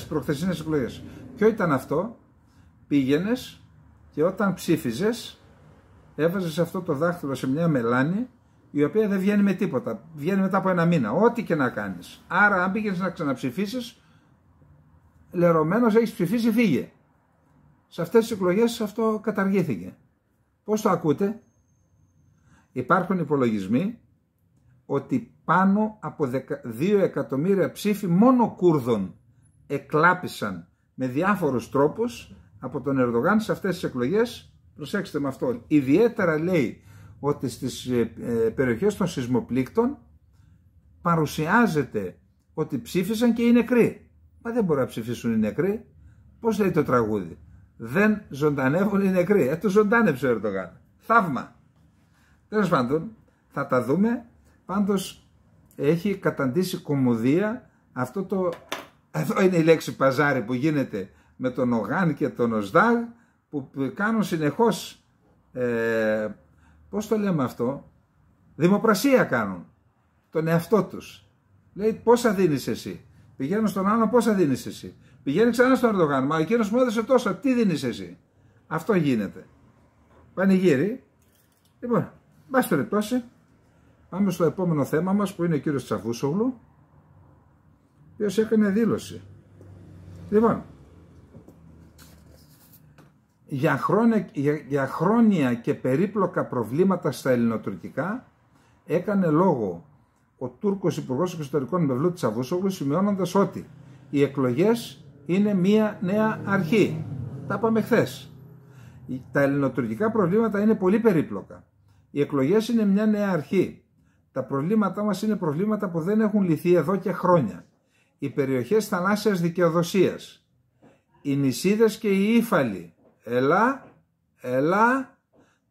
προχθεσινές εκλογές. Ποιο ήταν αυτό? Πήγαινες και όταν ψήφιζες έβαζες αυτό το δάχτυλο σε μια μελάνη η οποία δεν βγαίνει με τίποτα, βγαίνει μετά από ένα μήνα, ό,τι και να κάνεις. Άρα αν πήγαινες να ξαναψηφίσεις, λερωμένος έχεις ψηφίσει, φύγε. Σε αυτές τις εκλογές αυτό καταργήθηκε. Πώς το ακούτε? Υπάρχουν υπολογισμοί ότι πάνω από 2 εκατομμύρια ψήφοι μόνο Κούρδων εκλάπησαν με διάφορους τρόπους από τον Ερντογάν σε αυτές τις εκλογές. Προσέξτε με αυτό. Ιδιαίτερα λέει ότι στις περιοχές των σεισμοπλήκτων παρουσιάζεται ότι ψήφισαν και οι νεκροί. Μα δεν μπορεί να ψηφίσουν οι νεκροί. Πώς λέει το τραγούδι? Δεν ζωντανεύουν οι νεκροί. Το ζωντάνεψε ο Ερντογάν. Θαύμα. Τέλος πάντων, θα τα δούμε. Πάντως έχει καταντήσει κωμωδία αυτό το... Εδώ είναι η λέξη παζάρι που γίνεται με τον Ογάν και τον Οσδάγ, που κάνουν συνεχώς, πώς το λέμε αυτό, δημοπρασία κάνουν τον εαυτό τους. Λέει πόσα δίνεις εσύ? Πηγαίνουν στον άλλο, πόσα δίνεις εσύ? Πηγαίνει ξανά στον Ερντογάν, μα εκείνος μου έδωσε τόσα, τι δίνεις εσύ? Αυτό γίνεται. Πανηγύρι. Λοιπόν, μπας περιπτώσει, πάμε στο επόμενο θέμα μας που είναι ο κύριος Τσαβούσογλου, ο οποίος έκανε δήλωση. Λοιπόν, για χρόνια και περίπλοκα προβλήματα στα ελληνοτουρκικά έκανε λόγο ο Τούρκος Υπουργός Εξωτερικών Μευλούτ Τσαβούσογλου, σημειώνοντας ότι οι εκλογές είναι μία νέα αρχή. Τα είπαμε χθες. Τα ελληνοτουρκικά προβλήματα είναι πολύ περίπλοκα. Οι εκλογές είναι μια νέα αρχή. Τα προβλήματά μας είναι προβλήματα που δεν έχουν λυθεί εδώ και χρόνια. Οι περιοχές θαλάσσιας δικαιοδοσίας, οι νησίδες και οι ύφαλοι,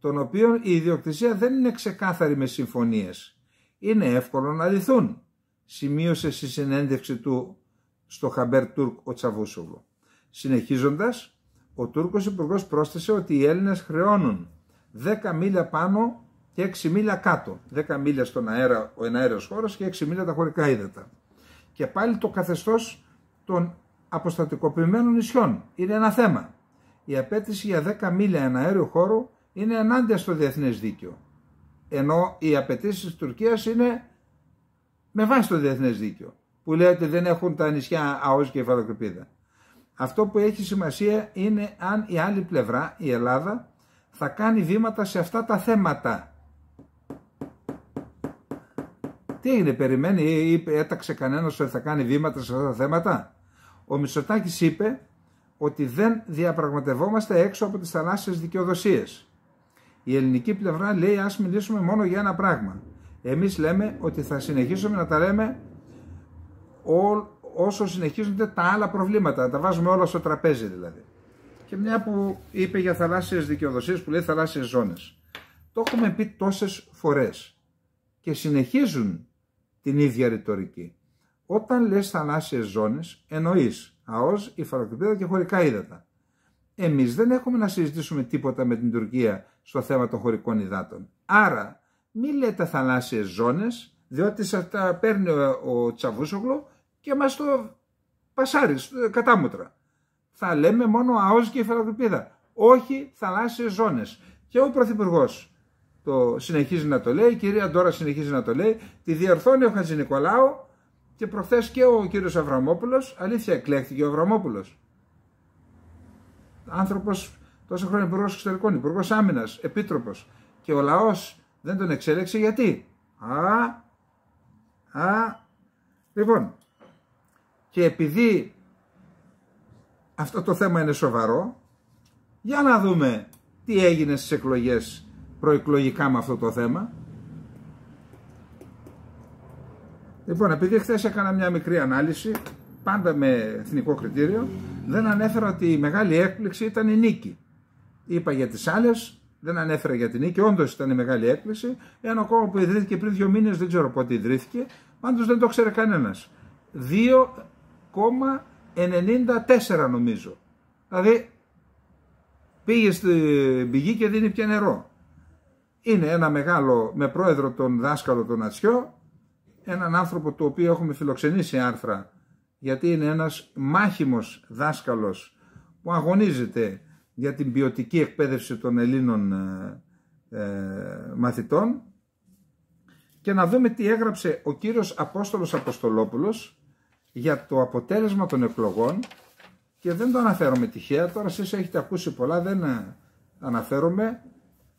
των οποίων η ιδιοκτησία δεν είναι ξεκάθαρη με συμφωνίες, είναι εύκολο να λυθούν, σημείωσε στη συνέντευξη του στο Χαμπέρ Τουρκ ο Τσαβούσογλου. Συνεχίζοντας, ο Τούρκος Υπουργός πρόσθεσε ότι οι Έλληνες χρεώνουν 10 μίλια πάνω και 6 μίλια κάτω. 10 μίλια στον αέρα ο εναέριος χώρος και 6 μίλια τα χωρικά ύδατα. Και πάλι το καθεστώς των αποστατικοποιημένων νησιών είναι ένα θέμα. Η απέτηση για 10 μίλια εναέριου χώρου είναι ενάντια στο διεθνές δίκαιο. Ενώ οι απαιτήσεις της Τουρκίας είναι με βάση το διεθνές δίκαιο, που λέει ότι δεν έχουν τα νησιά ΑΟΣ και υφαλοκρηπίδα. Αυτό που έχει σημασία είναι αν η άλλη πλευρά, η Ελλάδα, θα κάνει βήματα σε αυτά τα θέματα. Τι έγινε, περιμένει ή έταξε κανένας ότι θα κάνει βήματα σε αυτά τα θέματα? Ο Μητσοτάκης είπε ότι δεν διαπραγματευόμαστε έξω από τις θαλάσσιες δικαιοδοσίες. Η ελληνική πλευρά λέει ας μιλήσουμε μόνο για ένα πράγμα. Εμείς λέμε ότι θα συνεχίσουμε να τα λέμε όσο συνεχίζονται τα άλλα προβλήματα, τα βάζουμε όλα στο τραπέζι δηλαδή. Και μια που είπε για θαλάσσιες δικαιοδοσίες, που λέει θαλάσσιες ζώνες. Το έχουμε πει τόσες φορές και συνεχίζουν την ίδια ρητορική. Όταν λες θαλάσσιες ζώνες, εννοείς ΑΟΣ, υφαλοκρηπίδα και χωρικά ύδατα. Εμείς δεν έχουμε να συζητήσουμε τίποτα με την Τουρκία στο θέμα των χωρικών υδάτων. Άρα, μη λέτε θαλάσσιες ζώνες, διότι σας τα παίρνει ο Τσαβούσογλου και μας το πασάρει κατάμουτρα. Θα λέμε μόνο ΑΟΣ και υφαλοκρηπίδα, όχι θαλάσσιες ζώνες. Και ο Πρωθυπουργός το συνεχίζει να το λέει, η κυρία Ντόρα συνεχίζει να το λέει, τη διορθώνει ο Χατζηνικολάου και προχθές και ο κύριος Αβραμόπουλος. Αλήθεια, εκλέχθηκε ο Αβραμόπουλος. Άνθρωπος τόσα χρόνια υπουργός εξωτερικών, υπουργός άμυνας, επίτροπος, και ο λαός δεν τον εξέλεξε γιατί? Λοιπόν, και επειδή αυτό το θέμα είναι σοβαρό, για να δούμε τι έγινε στις εκλογές προεκλογικά με αυτό το θέμα. Λοιπόν, επειδή χθες έκανα μια μικρή ανάλυση, πάντα με εθνικό κριτήριο, δεν ανέφερα ότι η μεγάλη έκπληξη ήταν η νίκη. Είπα για τις άλλες, δεν ανέφερα για την νίκη, όντως ήταν η μεγάλη έκπληξη. Ένα κόμμα που ιδρύθηκε πριν 2 μήνες, δεν ξέρω πότε ιδρύθηκε, πάντως δεν το ξέρει κανένας. 2,94 νομίζω. Δηλαδή πήγε στην πηγή και δίνει πια νερό. Είναι ένα μεγάλο, με πρόεδρο τον δάσκαλο τον Ατσιό, έναν άνθρωπο του οποίου έχουμε φιλοξενήσει άρθρα, γιατί είναι ένας μάχημος δάσκαλος που αγωνίζεται για την ποιοτική εκπαίδευση των Ελλήνων μαθητών, και να δούμε τι έγραψε ο κύριος Απόστολος Αποστολόπουλος για το αποτέλεσμα των εκλογών, και δεν το αναφέρομαι τυχαία. Τώρα εσείς έχετε ακούσει πολλά, δεν αναφέρομαι,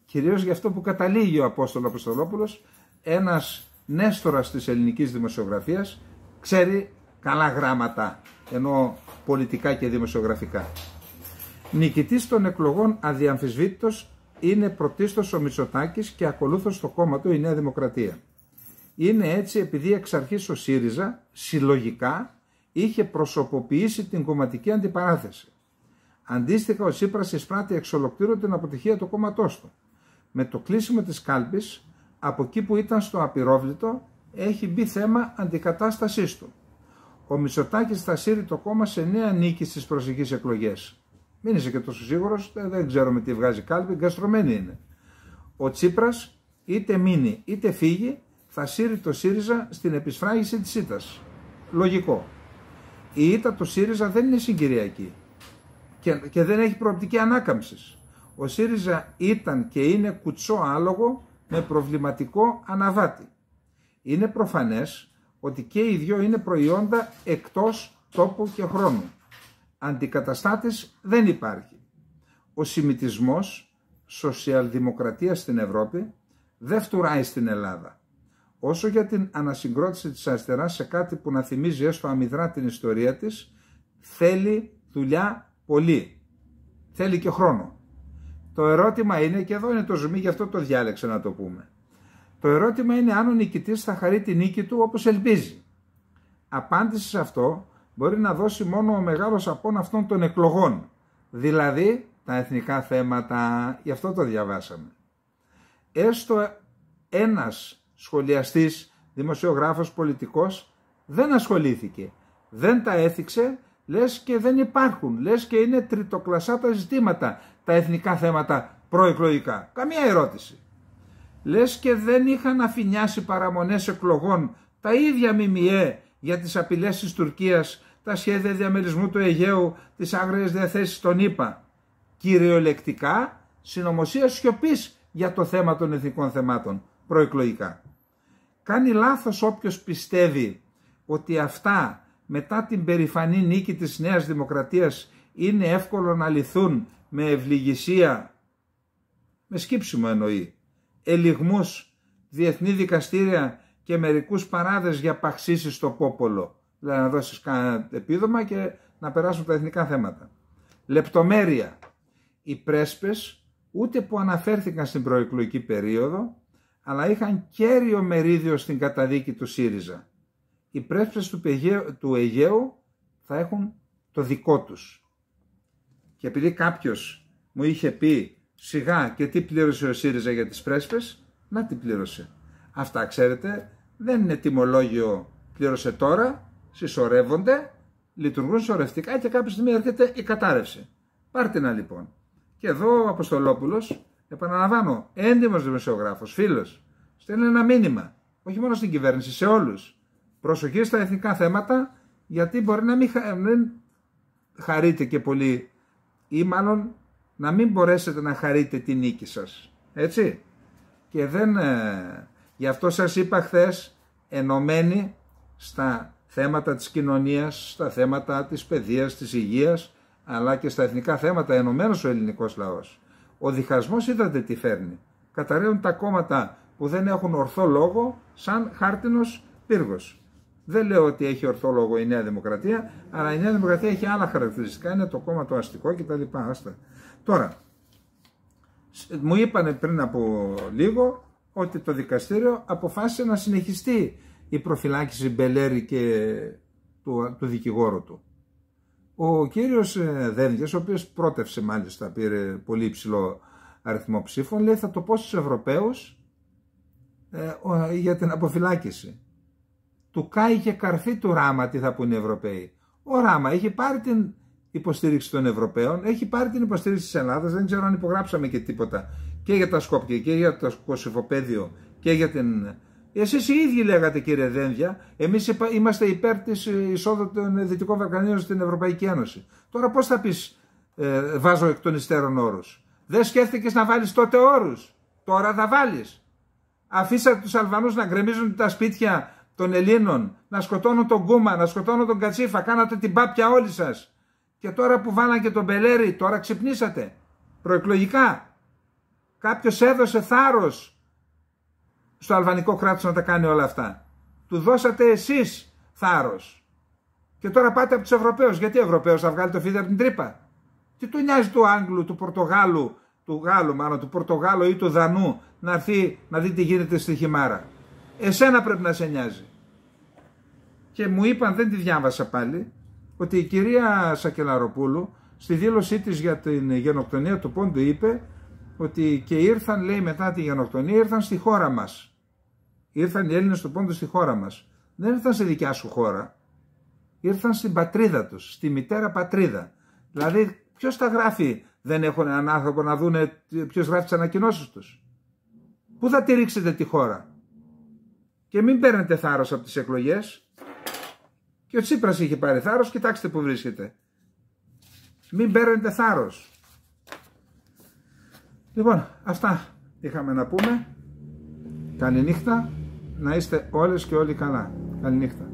κυρίως για αυτό που καταλήγει ο Απόστολος Αποστολόπουλος, ένας νέστορας της ελληνικής δημοσιογραφίας, ξέρει καλά γράμματα, ενώ πολιτικά και δημοσιογραφικά. Νικητής των εκλογών αδιαμφισβήτητος είναι πρωτίστως ο Μητσοτάκης και ακολούθως το κόμμα του η Νέα Δημοκρατία. Είναι έτσι επειδή εξ αρχής ο ΣΥΡΙΖΑ συλλογικά είχε προσωποποιήσει την κομματική αντιπαράθεση. Αντίστοιχα ο Τσίπρας εισπράττει εξ ολοκλήρου την αποτυχία του κόμματός του. Με το κλείσιμο της κάλπης, από εκεί που ήταν στο απειρόβλητο, έχει μπει θέμα αντικατάστασής του. Ο Μητσοτάκης θα σύρει το κόμμα σε νέα νίκη στις προσεχείς εκλογές. Μην είσαι και τόσο σίγουρος, δεν ξέρουμε τι βγάζει κάλπη, γκαστρωμένη είναι. Ο Τσίπρας είτε μείνει είτε φύγει, θα σύρει το ΣΥΡΙΖΑ στην επισφράγιση της ήττας. Λογικό. Η ήττα του ΣΥΡΙΖΑ δεν είναι συγκυριακή και δεν έχει προοπτική ανάκαμψης. Ο ΣΥΡΙΖΑ ήταν και είναι κουτσό άλογο με προβληματικό αναβάτη. Είναι προφανές ότι και οι δυο είναι προϊόντα εκτός τόπου και χρόνου. Αντικαταστάτης δεν υπάρχει. Ο συμμιτισμός σοσιαλδημοκρατίας στην Ευρώπη δεν φτουράει στην Ελλάδα. Όσο για την ανασυγκρότηση της αριστεράς σε κάτι που να θυμίζει έστω αμυδρά την ιστορία της, θέλει δουλειά πολύ. Θέλει και χρόνο. Το ερώτημα είναι, και εδώ είναι το ζουμί, γι' αυτό το διάλεξα να το πούμε. Το ερώτημα είναι αν ο νικητής θα χαρεί τη νίκη του όπως ελπίζει. Απάντηση σε αυτό μπορεί να δώσει μόνο ο μεγάλος απόν αυτών των εκλογών, δηλαδή τα εθνικά θέματα, γι' αυτό το διαβάσαμε. Έστω ένας σχολιαστής, δημοσιογράφος, πολιτικός δεν ασχολήθηκε, δεν τα έθιξε, λες και δεν υπάρχουν, λες και είναι τριτοκλασσά τα ζητήματα, τα εθνικά θέματα προεκλογικά. Καμία ερώτηση. Λες και δεν είχαν αφηνιάσει παραμονές εκλογών τα ίδια ΜΜΕ για τις απειλές της Τουρκίας, τα σχέδια διαμερισμού του Αιγαίου, τις άγριες διαθέσεις των ΗΠΑ. Κυριολεκτικά συνωμοσία σιωπής για το θέμα των εθνικών θεμάτων προεκλογικά. Κάνει λάθος όποιος πιστεύει ότι αυτά μετά την περηφανή νίκη της Νέας Δημοκρατίας είναι εύκολο να λυθούν με ευληγησία, με σκύψιμο εννοεί, ελιγμούς, διεθνή δικαστήρια και μερικούς παράδες για παξίσεις στο πόπολο. Δηλαδή να δώσεις κανένα επίδομα και να περάσουν τα εθνικά θέματα. Λεπτομέρεια. Οι πρέσπες ούτε που αναφέρθηκαν στην προεκλογική περίοδο, αλλά είχαν κέριο μερίδιο στην καταδίκη του ΣΥΡΙΖΑ. Οι πρέσπες του Αιγαίου θα έχουν το δικό τους. Και επειδή κάποιος μου είχε πει σιγά και τι πλήρωσε ο ΣΥΡΙΖΑ για τις πρέσπες, να τι πλήρωσε. Αυτά ξέρετε δεν είναι τιμολόγιο πλήρωσε τώρα, συσσωρεύονται, λειτουργούν σωρευτικά και κάποια στιγμή έρχεται η κατάρρευση. Πάρτε να λοιπόν. Και εδώ ο Αποστολόπουλος, επαναλαμβάνω, έντιμος δημοσιογράφος, φίλος, στέλνει ένα μήνυμα, όχι μόνο στην κυβέρνηση, σε όλους. Προσοχή στα εθνικά θέματα, γιατί μπορεί να μην χαρείτε και πολύ, ή μάλλον να μην μπορέσετε να χαρείτε τη νίκη σας. Έτσι. Και δεν, γι' αυτό σας είπα χθες, ενωμένοι στα θέματα της κοινωνίας, στα θέματα της παιδείας, της υγείας, αλλά και στα εθνικά θέματα ενωμένος ο ελληνικός λαός. Ο διχασμός είδατε τι φέρνει. Καταραίουν τα κόμματα που δεν έχουν ορθό λόγο σαν χάρτινος πύργος. Δεν λέω ότι έχει ορθό λόγο η Νέα Δημοκρατία, αλλά η Νέα Δημοκρατία έχει άλλα χαρακτηριστικά, είναι το κόμμα το αστικό κτλ. Τώρα, Μου είπανε πριν από λίγο ότι το δικαστήριο αποφάσισε να συνεχιστεί η προφυλάκηση Μπελέρη και του δικηγόρου του. Ο κύριος Δένδιας, ο οποίος πρότευσε μάλιστα, πήρε πολύ υψηλό αριθμό ψήφων, λέει θα το πω στους Ευρωπαίους για την αποφυλάκηση. Του κάηκε καρφί του Ράμα, τι θα πούνε οι Ευρωπαίοι. Ο Ράμα έχει πάρει την υποστήριξη των Ευρωπαίων, έχει πάρει την υποστήριξη της Ελλάδας, δεν ξέρω αν υπογράψαμε και τίποτα και για τα Σκόπια και για το Κωσυφοπαίδιο και για την... Εσείς οι ίδιοι λέγατε, κύριε Δένδια, εμείς είμαστε υπέρ της εισόδου των Δυτικών Βαλκανίων στην Ευρωπαϊκή Ένωση. Τώρα πώς θα πεις βάζω εκ των υστέρων όρους? Δεν σκέφτηκες να βάλεις τότε όρους? Τώρα θα βάλεις. Αφήσατε τους Αλβανούς να γκρεμίζουν τα σπίτια των Ελλήνων, να σκοτώνουν τον Κούμα, να σκοτώνουν τον Κατσίφα, κάνατε την πάπια όλοι σας. Και τώρα που βάλαν και τον Μπελέρη, τώρα ξυπνήσατε. Προεκλογικά. Κάποιος έδωσε θάρρος στο αλβανικό κράτος να τα κάνει όλα αυτά. Του δώσατε εσείς θάρρος. Και τώρα πάτε από τους Ευρωπαίους. Γιατί ο Ευρωπαίος θα βγάλει το φίδι από την τρύπα? Τι του νοιάζει του Άγγλου, του Πορτογάλου, του Πορτογάλου ή του Δανού να έρθει να δει τι γίνεται στη Χιμάρα? Εσένα πρέπει να σε νοιάζει. Και μου είπαν, δεν τη διάβασα πάλι, ότι η κυρία Σακελαροπούλου στη δήλωσή της για την γενοκτονία του Πόντου είπε ότι και ήρθαν, λέει, μετά τη γενοκτονία ήρθαν στη χώρα μας. Ήρθαν οι Έλληνες του Πόντου στη χώρα μας. Δεν ήρθαν στη δικιά σου χώρα. Ήρθαν στην πατρίδα τους, στη μητέρα πατρίδα. Δηλαδή ποιος τα γράφει? Δεν έχουν έναν άνθρωπο να δούνε ποιος γράφει τις ανακοινώσεις τους? Πού θα τη ρίξετε τη χώρα? Και μην παίρνετε θάρρος από τις εκλογές. Και ο Τσίπρας είχε πάρει θάρρος, κοιτάξτε που βρίσκεται. Μην παίρνετε θάρρος. Λοιπόν, αυτά είχαμε να πούμε. Καληνύχτα, να είστε όλες και όλοι καλά. Καληνύχτα.